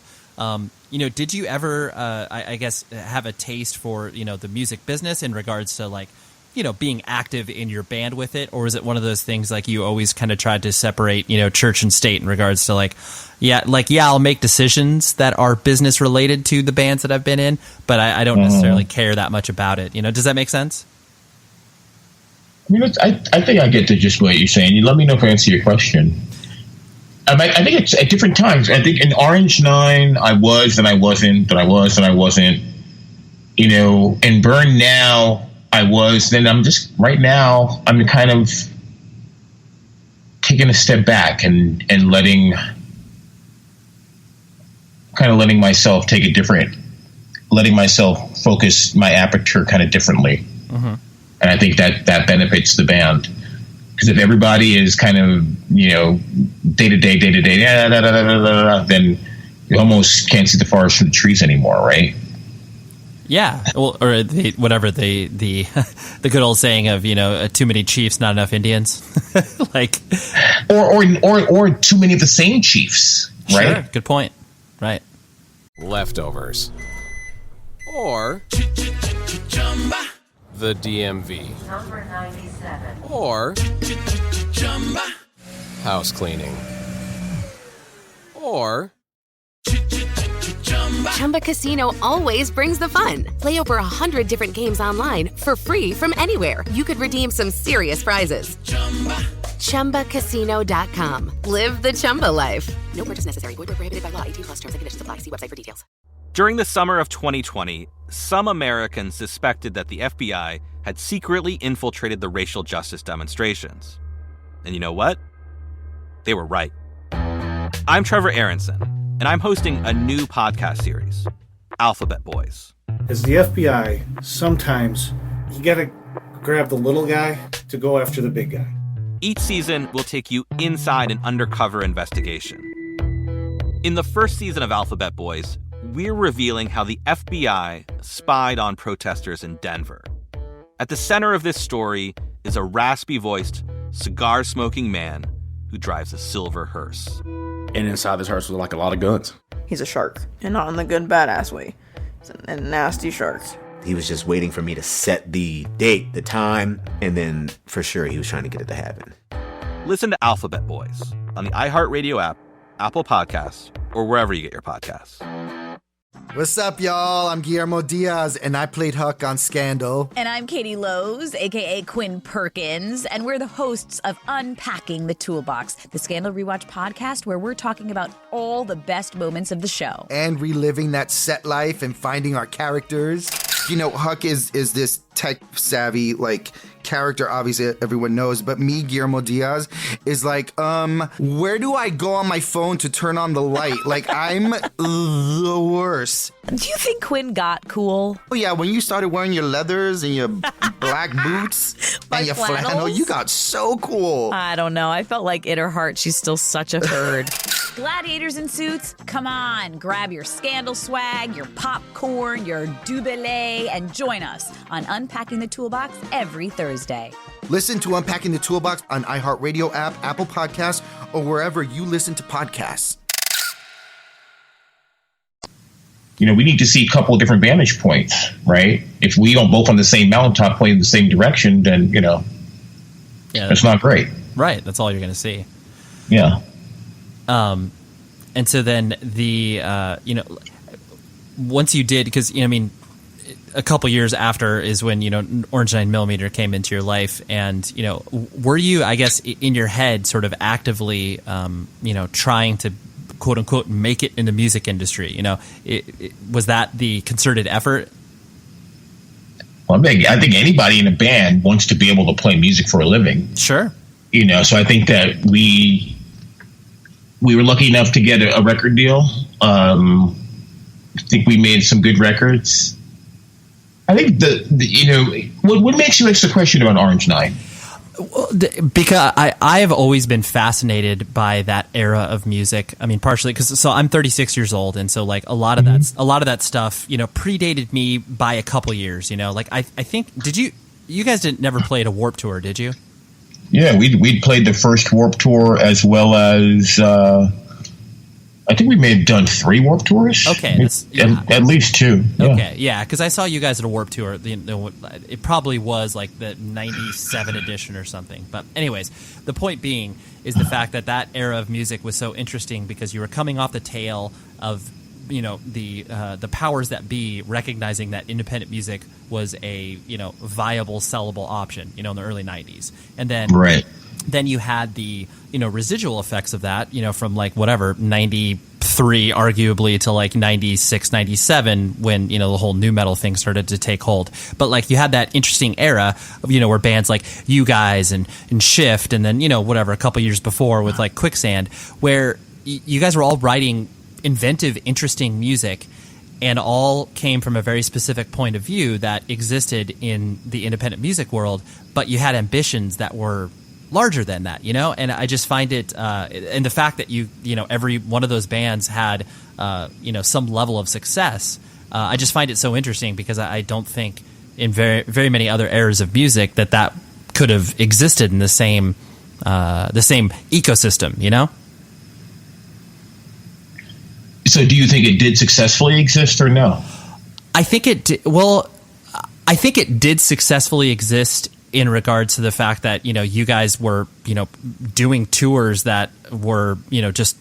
did you ever, I guess, have a taste for, the music business in regards to being active in your band with it? Or is it one of those things you always kind of tried to separate, church and state in regards to I'll make decisions that are business related to the bands that I've been in, but I don't necessarily care that much about it. Does that make sense? I think I get to just what you're saying. You let me know if I answer your question. I think it's at different times. I think in Orange 9, I was, then I wasn't, then I was, then I wasn't. In Burn Now, I was, then I'm just, right now, I'm kind of taking a step back and letting myself letting myself focus my aperture kind of differently. Mm-hmm. And I think that benefits the band. Because if everybody is kind of, day to day, then you almost can't see the forest from the trees anymore, right? Yeah, well, or the good old saying of too many chiefs, not enough Indians, or too many of the same chiefs, right? Sure, good point, right? Leftovers, or the DMV, number 97, or house cleaning, or. Chumba Casino always brings the fun. Play over 100 different games online for free from anywhere. You could redeem some serious prizes. ChumbaCasino.com. Live the Chumba life. No purchase necessary. Void where prohibited by law. 18+ terms and conditions apply. See website for details. During the summer of 2020, some Americans suspected that the FBI had secretly infiltrated the racial justice demonstrations. And you know what? They were right. I'm Trevor Aronson, and I'm hosting a new podcast series, Alphabet Boys. As the FBI, sometimes you gotta grab the little guy to go after the big guy. Each season will take you inside an undercover investigation. In the first season of Alphabet Boys, we're revealing how the FBI spied on protesters in Denver. At the center of this story is a raspy-voiced, cigar-smoking man who drives a silver hearse. And inside this hearse was like a lot of guns. He's a shark, and not in the good badass way. He's a nasty shark. He was just waiting for me to set the date, the time, and then for sure he was trying to get it to happen. Listen to Alphabet Boys on the iHeartRadio app, Apple Podcasts, or wherever you get your podcasts. What's up, y'all? I'm Guillermo Diaz, and I played Huck on Scandal. And I'm Katie Lowe's, a.k.a. Quinn Perkins, and we're the hosts of Unpacking the Toolbox, the Scandal Rewatch podcast where we're talking about all the best moments of the show. And reliving that set life and finding our characters. You know, Huck is this tech-savvy, like, character, obviously everyone knows, but me, Guillermo Diaz, is like, where do I go on my phone to turn on the light? Like, I'm the worst. Do you think Quinn got cool? Oh yeah, when you started wearing your leathers and your black boots and your flannel, you got so cool. I don't know. I felt like in her heart, she's still such a herd. Gladiators in suits, come on, grab your Scandal swag, your popcorn, your Dubélé, and join us on Unpacking the Toolbox every Thursday. Listen to Unpacking the Toolbox on iHeartRadio app, Apple Podcasts, or wherever you listen to podcasts. You know, we need to see a couple of different vantage points, right? If we don't both on the same mountaintop play in the same direction, then, you know, it's not great. Right. That's all you're going to see. Yeah. And so then the, you know, once you did, because, you know, I mean, a couple years after is when, you know, Orange 9mm came into your life. And, you know, were you, I guess, in your head sort of actively, you know, trying to, quote unquote, make it in the music industry? You know, was that the concerted effort? Well, I think anybody in a band wants to be able to play music for a living. Sure. You know, so I think that we were lucky enough to get a record deal. I think we made some good records. I think you know, what makes you ask the question about Orange 9? Well, because I have always been fascinated by that era of music. I mean, partially because I'm 36 years old, and so like a lot of that stuff, you know, predated me by a couple years. You know, like I think you guys never played a Warped Tour, did you? Yeah, we'd played the first Warped Tour as well as I think we may have done 3 Warped Tours. Okay, at least 2. Yeah. Okay, yeah, because I saw you guys at a Warped Tour. It probably was like the '97 edition or something. But anyways, the point being is the fact that era of music was so interesting because you were coming off the tail of, you know, the powers that be recognizing that independent music was a, you know, viable, sellable option, you know, in the early '90s, and then then you had the, you know, residual effects of that, you know, from like whatever 93 arguably to like 96, 97 when, you know, the whole nu metal thing started to take hold. But like you had that interesting era of, you know, where bands like You Guys and Shift, and then, you know, whatever a couple years before with like Quicksand, where you guys were all writing inventive, interesting music, and all came from a very specific point of view that existed in the independent music world, but you had ambitions that were larger than that, you know? And I just find it, and the fact that you know, every one of those bands had, you know, some level of success, I just find it so interesting because I don't think in very, very many other eras of music that could have existed in the same ecosystem, you know? So do you think it did successfully exist or no? I think it did. Well, I think it did successfully exist in regards to the fact that, you know, you guys were, you know, doing tours that were, you know, just,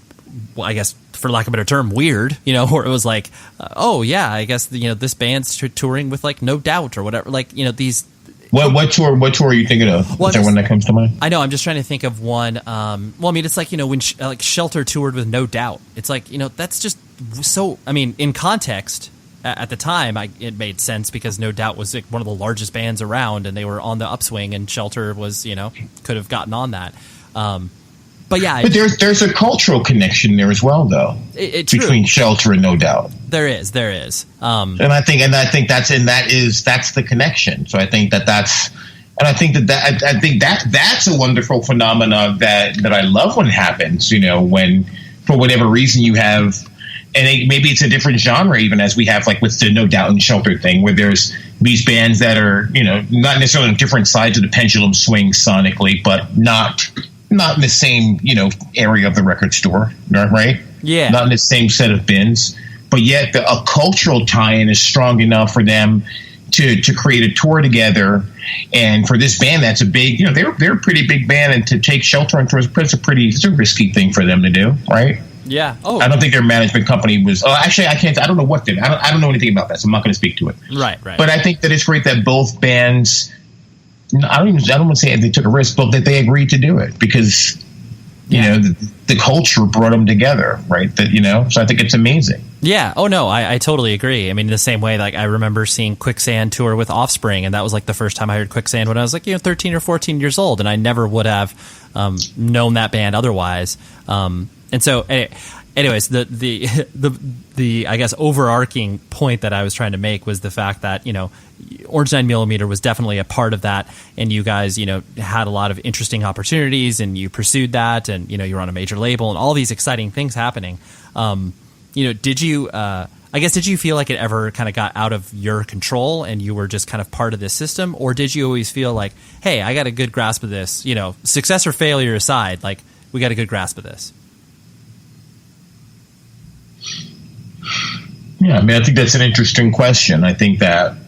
well, I guess for lack of a better term, weird, you know, or it was like, oh yeah, I guess, you know, this band's touring with like No Doubt or whatever, like, you know, these. What tour are you thinking of? Is there one that comes to mind? I know. I'm just trying to think of one. Well, I mean, it's like, you know, when like Shelter toured with No Doubt, it's like, you know, that's just so, I mean, in context at the time, it made sense because No Doubt was like one of the largest bands around and they were on the upswing, and Shelter was, you know, could have gotten on that. But yeah, but there's a cultural connection there as well, though, between Shelter and No Doubt. There is, and I think that's the connection. So I think that's a wonderful phenomena that I love when it happens. You know, when for whatever reason you have, and maybe it's a different genre, even as we have like with the No Doubt and Shelter thing, where there's these bands that are, you know, not necessarily on different sides of the pendulum swing sonically, but not in the same, you know, area of the record store, right? Yeah. Not in the same set of bins, but yet a cultural tie-in is strong enough for them to create a tour together. And for this band, that's a big, you know, they're a pretty big band, and to take Shelter on tour, it's a risky thing for them to do, right? Yeah. Oh, I don't think their management company was. Oh, actually, I can't. I don't know what did. I don't know anything about that, so I'm not going to speak to it. Right. But I think that it's great that both bands. I don't want to say they took a risk, but that they agreed to do it because, you know, the culture brought them together, right? That, you know, so I think it's amazing. Yeah. Oh, no, I totally agree. I mean, the same way, like, I remember seeing Quicksand tour with Offspring, and that was, like, the first time I heard Quicksand when I was, like, 13 or 14 years old, and I never would have known that band otherwise. And so, anyways, the I guess overarching point that I was trying to make was the fact that, you know, Orange 9mm was definitely a part of that, and you guys, you know, had a lot of interesting opportunities, and you pursued that, and, you know, you're on a major label, and all these exciting things happening. You know, did you feel like it ever kind of got out of your control, and you were just kind of part of this system, or did you always feel like, hey, I got a good grasp of this, you know, success or failure aside, like, we got a good grasp of this? Yeah, I mean, I think that's an interesting question. I think that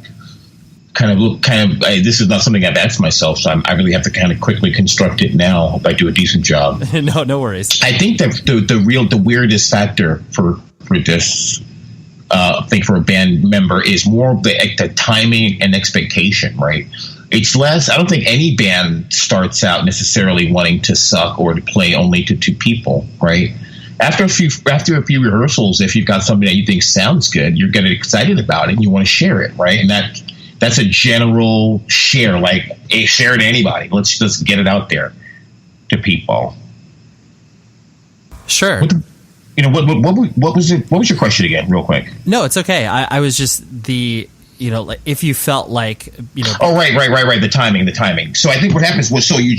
this is not something I've asked myself, so I really have to kind of quickly construct it now. Hope I do a decent job. No worries. I think that the weirdest factor for this, I think for a band member is more the timing and expectation, right? It's less. I don't think any band starts out necessarily wanting to suck or to play only to two people, right? After a few rehearsals, if you've got something that you think sounds good, you're getting excited about it and you want to share it, right? And that's a general share, like share it to anybody. Let's just get it out there to people. Sure. What was it? What was your question again, real quick? No, it's okay. I was just like, if you felt like, you know. Oh, right. The timing. So I think what happens was, you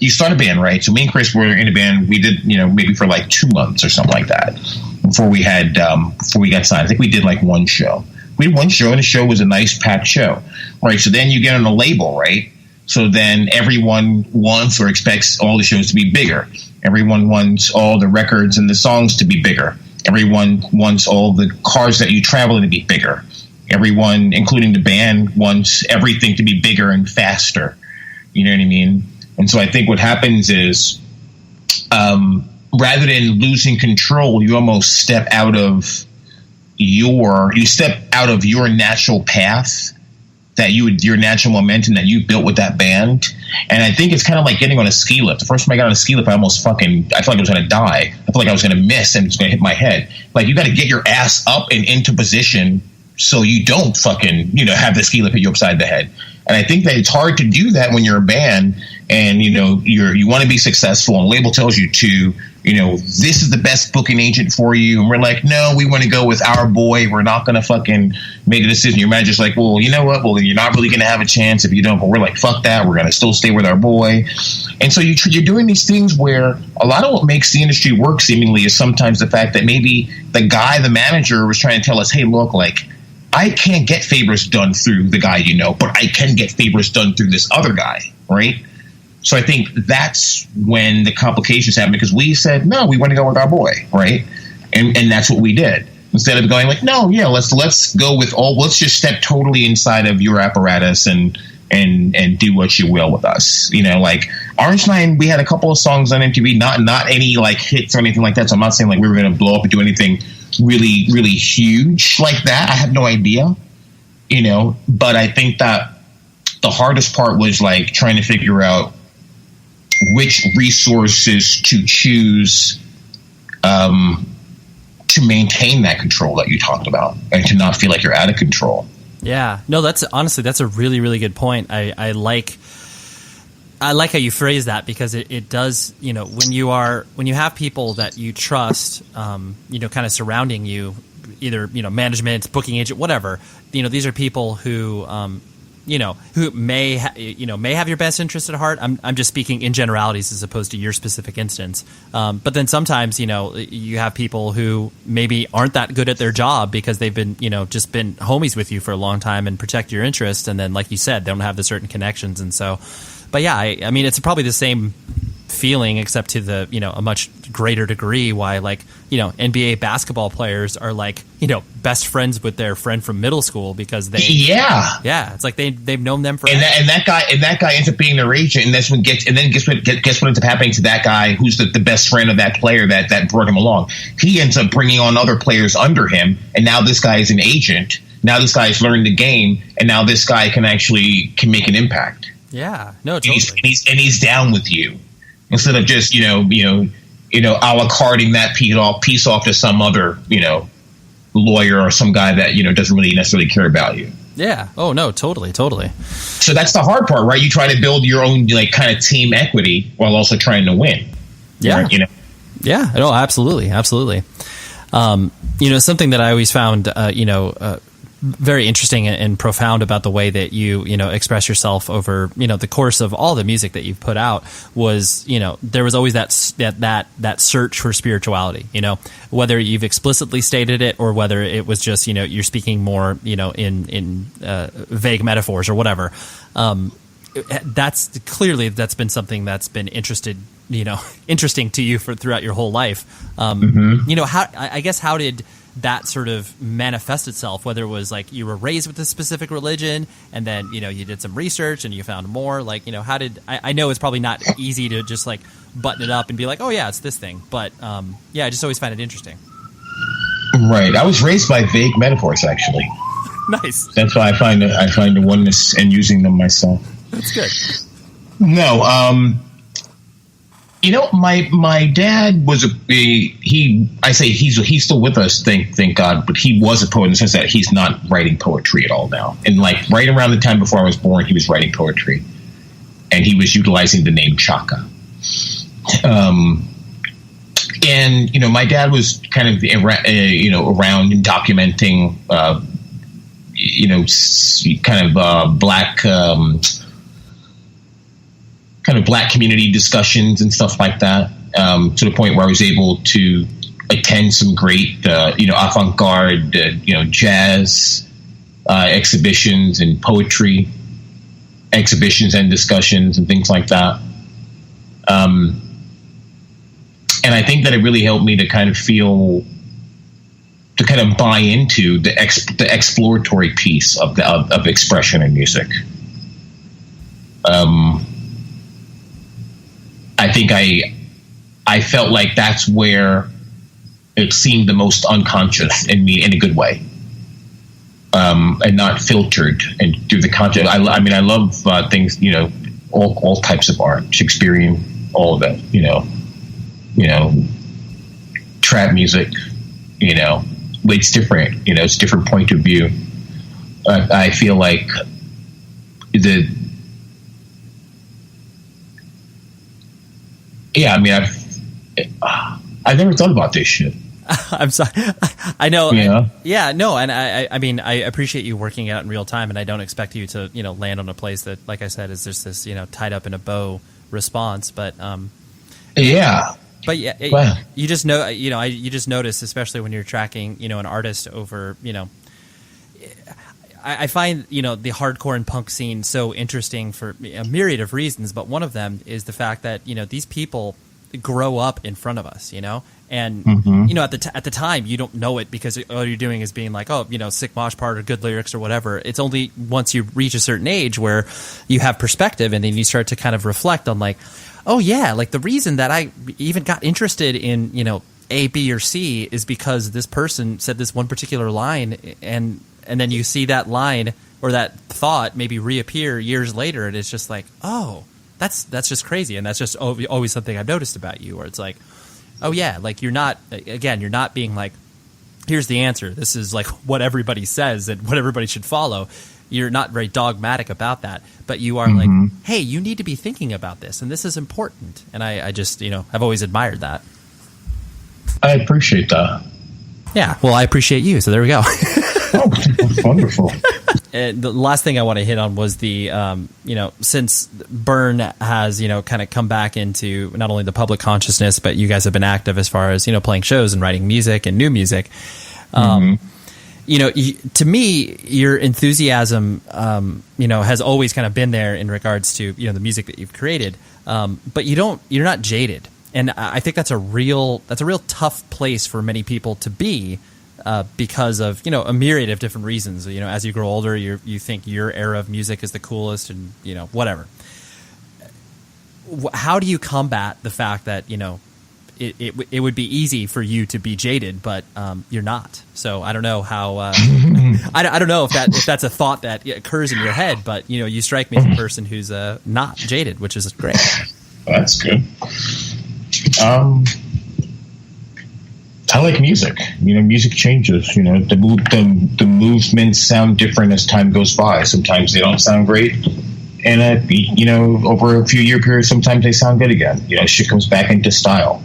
start a band, right? So me and Chris were in a band. We did, you know, maybe for like 2 months or something like that before we got signed. I think we did like one show. We did one show, and the show was a nice packed show, right? So then you get on a label, right? So then everyone wants or expects all the shows to be bigger. Everyone wants all the records and the songs to be bigger. Everyone wants all the cars that you travel in to be bigger. Everyone, including the band, wants everything to be bigger and faster. You know what I mean? And so I think what happens is, rather than losing control, you almost step out of your natural path, your natural momentum that you built with that band. And I think it's kind of like getting on a ski lift. The first time I got on a ski lift, I felt like I was going to die. I felt like I was going to miss and it was going to hit my head. Like, you got to get your ass up and into position so you don't fucking, you know, have the ski lift hit you upside the head. And I think that it's hard to do that when you're a band and, you know, you want to be successful, and label tells you to, you know, this is the best booking agent for you. And we're like, no, we want to go with our boy. We're not going to fucking make a decision. Your manager's like, well, you know what? Well, you're not really going to have a chance if you don't. But we're like, fuck that. We're going to still stay with our boy. And so you're doing these things where a lot of what makes the industry work seemingly is sometimes the fact that maybe the manager was trying to tell us, hey, look, like, I can't get favors done through the guy, you know, but I can get favors done through this other guy, right? So I think that's when the complications happen, because we said, no, we want to go with our boy, right? And that's what we did. Instead of going like, no, yeah, let's go with let's just step totally inside of your apparatus and do what you will with us. You know, like Orange 9, we had a couple of songs on MTV, not any like hits or anything like that. So I'm not saying like we were going to blow up and do anything really, really huge like that. I have no idea, you know, but I think that the hardest part was like trying to figure out which resources to choose to maintain that control that you talked about and to not feel like you're out of control. Yeah, no, that's a really, really good point. I like how you phrase that, because it does, you know, when you have people that you trust, you know, kind of surrounding you, either, you know, management, booking agent, whatever, you know, these are people who, you know, who may have your best interest at heart. I'm just speaking in generalities as opposed to your specific instance. But then sometimes, you know, you have people who maybe aren't that good at their job because they've been, you know, just been homies with you for a long time and protect your interest. And then, like you said, they don't have the certain connections. And so, but yeah, I mean, it's probably the same feeling, except to the, a much greater degree, why like, NBA basketball players are like, best friends with their friend from middle school because they it's like they've known them for and that guy ends up being their agent, and that's when guess what ends up happening to that guy who's the best friend of that player that brought him along. He ends up bringing on other players under him, and now this guy is an agent. Now this guy's learned the game, and now this guy can make an impact. Yeah, no, totally. And he's down with you instead of just a la carting that piece off to some other lawyer or some guy that doesn't really necessarily care about you. Yeah. Oh no, totally. So that's the hard part, right? You try to build your own kind of team equity while also trying to win. Yeah. Right? Yeah. No, absolutely. Something that I always found very interesting and profound about the way that you express yourself over the course of all the music that you've put out was there was always that search for spirituality, whether you've explicitly stated it or whether it was just you're speaking more in vague metaphors or whatever. That's been something that's been interesting to you throughout your whole life. How did that sort of manifest itself, whether it was like you were raised with a specific religion and then you did some research and you found more, like how did I know it's probably not easy to just like button it up and be like, oh yeah, it's this thing, but I just always find it interesting. Right, I was raised by vague metaphors, actually. Nice. That's why I find the oneness in using them myself. That's good. No, my dad was he's still with us, thank God, but he was a poet in the sense that he's not writing poetry at all now. And like right around the time before I was born, he was writing poetry, and he was utilizing the name Chaka. And my dad was kind of around and documenting black community discussions and stuff like that, to the point where I was able to attend some great, avant-garde, jazz exhibitions and poetry exhibitions and discussions and things like that. And I think that it really helped me to kind of buy into the exploratory piece of expression in music. I think I felt like that's where it seemed the most unconscious in me, in a good way, and not filtered and through the conscious. I love things, all types of art, Shakespearean, all of it, trap music, it's different, it's a different point of view. I feel like I've never thought about this shit. I'm sorry. I know. Yeah. And I appreciate you working out in real time, and I don't expect you to, land on a place that, like I said, is just this, tied up in a bow response. But you just know, you just notice, especially when you're tracking, an artist over, I find, the hardcore and punk scene so interesting for a myriad of reasons, but one of them is the fact that, these people grow up in front of us, and, at the time you don't know it because all you're doing is being like, oh, sick mosh part or good lyrics or whatever. It's only once you reach a certain age where you have perspective and then you start to kind of reflect on like, oh yeah, like the reason that I even got interested in, A, B, or C is because this person said this one particular line, and then you see that line or that thought maybe reappear years later, and it's just like, oh, that's just crazy, and that's just always something I've noticed about you, where it's like, oh yeah, like you're not being like, here's the answer, this is like what everybody says and what everybody should follow. You're not very dogmatic about that, but you are like, hey, you need to be thinking about this, and this is important. And I just, I've always admired that. I appreciate that. Yeah, well, I appreciate you, so there we go. Oh, wonderful. And the last thing I want to hit on was the, since Burn has, kind of come back into not only the public consciousness, but you guys have been active as far as, playing shows and writing music and new music. to me, your enthusiasm, has always kind of been there in regards to, the music that you've created. But you're not jaded. And I think that's a real tough place for many people to be, because of, a myriad of different reasons. As you grow older, you think your era of music is the coolest and, whatever. How do you combat the fact that, it would be easy for you to be jaded, but you're not. So I don't know how. I don't know if that's a thought that occurs in your head, but you strike me as a person who's not jaded, which is great. That's good. I like music. Music changes. The movements sound different as time goes by. Sometimes they don't sound great. And over a few year period, sometimes they sound good again. Shit comes back into style.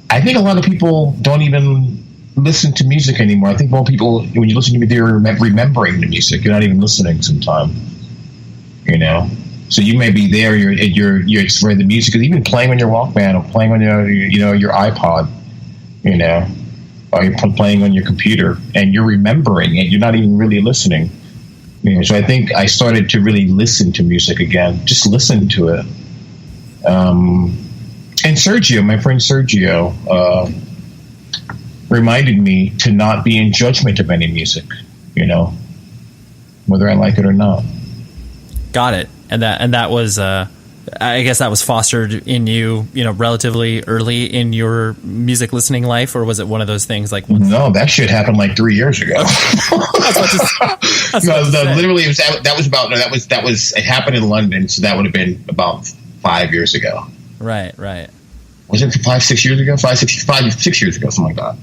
I think a lot of people don't even listen to music anymore. I think more people, when you listen to music, they're remembering the music. You're not even listening sometimes. So you may be there. You're exploring the music, even playing on your Walkman or playing on your iPod. Or you're playing on your computer, and you're remembering it. You're not even really listening. So I think I started to really listen to music again. Just listen to it. And Sergio, my friend Sergio, reminded me to not be in judgment of any music, whether I like it or not. Got it. And that was, I guess that was fostered in you, relatively early in your music listening life, or was it one of those things like? No, that shit happened like 3 years ago. Literally, it happened in London, so that would have been about 5 years ago. Right. Was it 6 years ago? 6 years ago, something like that.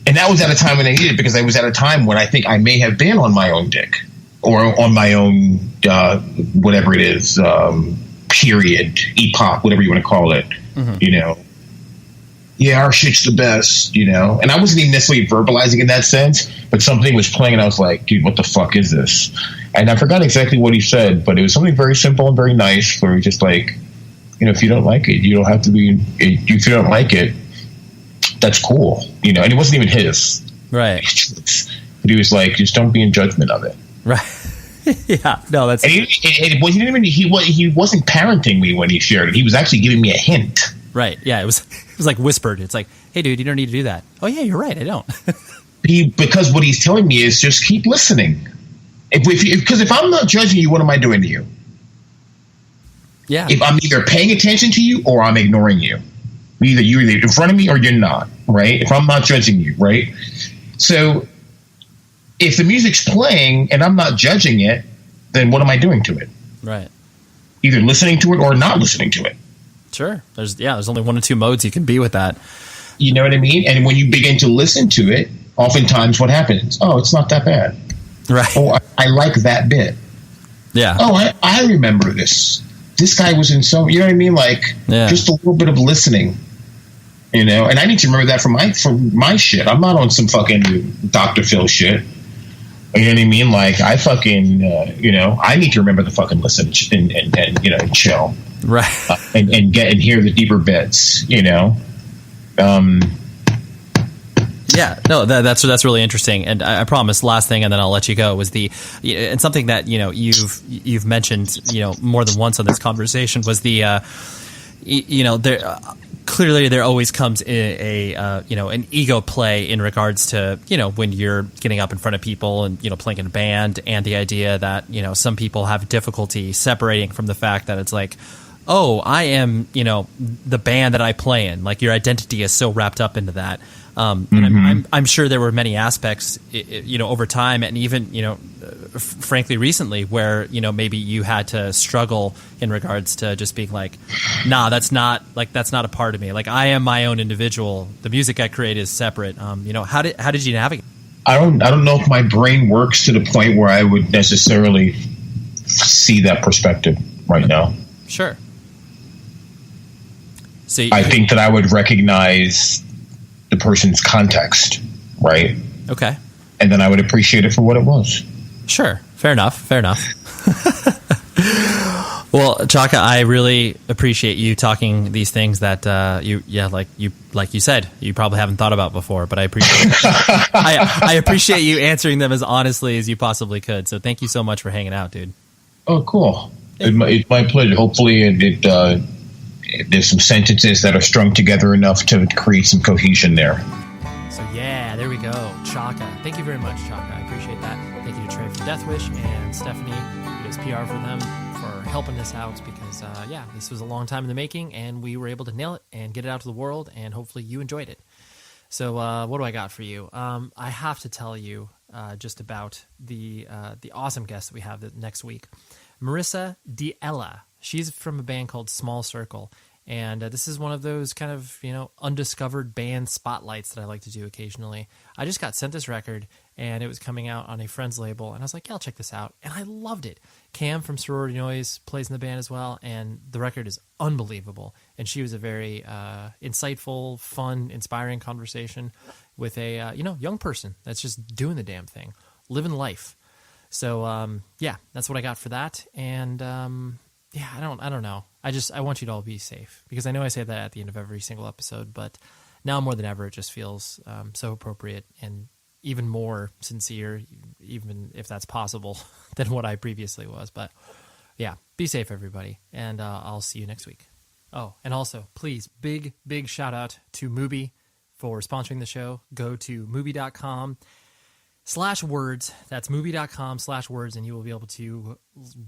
And that was at a time when I needed it, because I was at a time when I think I may have been on my own dick, or on my own, whatever it is, period, epoch, whatever you want to call it. Mm-hmm. Yeah, our shit's the best, and I wasn't even necessarily verbalizing in that sense, but something was playing and I was like, dude, what the fuck is this? And I forgot exactly what he said, but it was something very simple and very nice, where he just like, if you don't like it, you don't have to be, if you don't like it, that's cool, and it wasn't even his. Right. But he was like, just don't be in judgment of it. Right. Yeah. No, that's. And he wasn't parenting me when he shared it. He was actually giving me a hint. Right. Yeah. It was like whispered. It's like, hey, dude, you don't need to do that. Oh yeah, you're right. I don't. Because what he's telling me is just keep listening. Because if I'm not judging you, what am I doing to you? Yeah. If I'm either paying attention to you or I'm ignoring you. You're either in front of me or you're not. Right. If I'm not judging you. Right. So if the music's playing and I'm not judging it, then what am I doing to it? Right. Either listening to it or not listening to it. Sure. There's only one or two modes you can be with that. You know what I mean? And when you begin to listen to it, oftentimes what happens? Oh, it's not that bad. Right. Oh, I like that bit. Yeah. Oh, I remember this. This guy was in so, you know what I mean? Like, just a little bit of listening. And I need to remember that for my shit. I'm not on some fucking Dr. Phil shit. You know what I mean? Like, I fucking, I need to remember to fucking listen and chill. Right. And hear the deeper bits, Yeah, no, that's really interesting. And I promise, last thing, and then I'll let you go, was and something that, you've mentioned, more than once on this conversation was there clearly there always comes an ego play in regards to, when you're getting up in front of people and, playing in a band, and the idea that, some people have difficulty separating from the fact that it's like, oh, I am, the band that I play in. Like, your identity is so wrapped up into that. And I'm sure there were many aspects, over time, and even, frankly, recently, where, maybe you had to struggle in regards to just being like, nah, that's not a part of me. Like, I am my own individual. The music I create is separate. How did you navigate? I don't know if my brain works to the point where I would necessarily see that perspective right now. Sure. So I think that I would recognize the person's context, right? Okay. And then I would appreciate it for what it was. Sure. Fair enough. Well, Chaka, I really appreciate you talking these things that like you said, you probably haven't thought about before, but I appreciate I appreciate you answering them as honestly as you possibly could. So thank you so much for hanging out, dude. Oh, cool. It's my pleasure. Hopefully there's some sentences that are strung together enough to create some cohesion there. So yeah, there we go. Chaka. Thank you very much, Chaka. I appreciate that. Thank you to Trey from Death Wish and Stephanie, who does PR for them, for helping us out because, this was a long time in the making, and we were able to nail it and get it out to the world, and hopefully you enjoyed it. So what do I got for you? I have to tell you just about the awesome guest that we have next week. Marissa D'Ella. She's from a band called Small Circle, and this is one of those kind of, undiscovered band spotlights that I like to do occasionally. I just got sent this record, and it was coming out on a friend's label, and I was like, yeah, I'll check this out, and I loved it. Cam from Sorority Noise plays in the band as well, and the record is unbelievable, and she was a very insightful, fun, inspiring conversation with a young person that's just doing the damn thing, living life. So that's what I got for that, and I don't know. I want you to all be safe, because I know I say that at the end of every single episode, but now more than ever, it just feels so appropriate and even more sincere, even if that's possible, than what I previously was. But yeah, be safe, everybody, and I'll see you next week. Oh, and also, please, big shout out to Mubi for sponsoring the show. Go to Mubi.com/words. That's Mubi.com/words, and you will be able to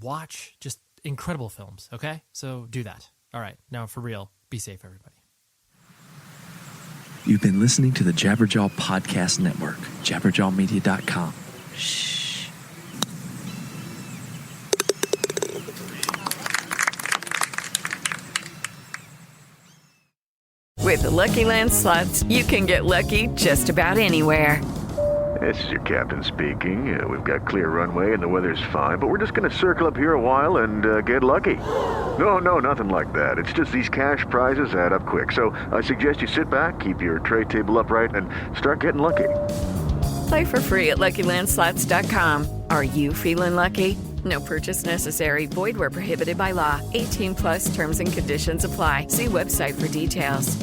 watch just incredible films. Okay, so do that. All right, now for real, be safe, everybody. You've been listening to the Jabberjaw Podcast Network, jabberjawmedia.com. Shh. With the Lucky Land Slots, you can get lucky just about anywhere. This is your captain speaking. We've got clear runway and the weather's fine, but we're just going to circle up here a while and get lucky. No, nothing like that. It's just these cash prizes add up quick. So I suggest you sit back, keep your tray table upright, and start getting lucky. Play for free at LuckyLandSlots.com. Are you feeling lucky? No purchase necessary. Void where prohibited by law. 18+ terms and conditions apply. See website for details.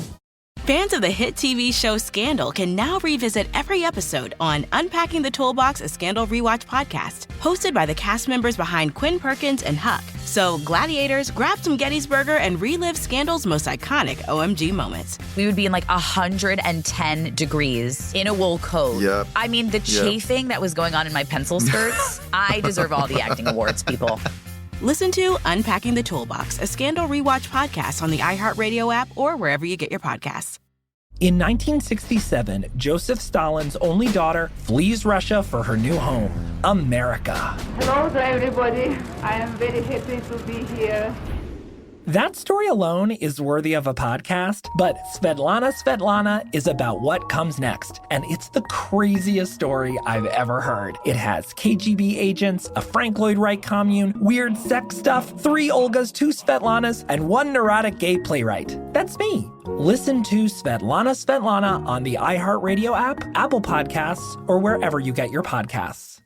Fans of the hit TV show Scandal can now revisit every episode on Unpacking the Toolbox, a Scandal Rewatch podcast, hosted by the cast members behind Quinn Perkins and Huck. So, gladiators, grab some Gettysburger and relive Scandal's most iconic OMG moments. We would be in like 110 degrees in a wool coat. Yep. I mean, the chafing that was going on in my pencil skirts, I deserve all the acting awards, people. Listen to Unpacking the Toolbox, a Scandal Rewatch podcast on the iHeartRadio app or wherever you get your podcasts. In 1967, Joseph Stalin's only daughter flees Russia for her new home, America. Hello to everybody. I am very happy to be here. That story alone is worthy of a podcast, but Svetlana is about what comes next, and it's the craziest story I've ever heard. It has KGB agents, a Frank Lloyd Wright commune, weird sex stuff, 3 Olgas, 2 Svetlanas, and 1 neurotic gay playwright. That's me. Listen to Svetlana on the iHeartRadio app, Apple Podcasts, or wherever you get your podcasts.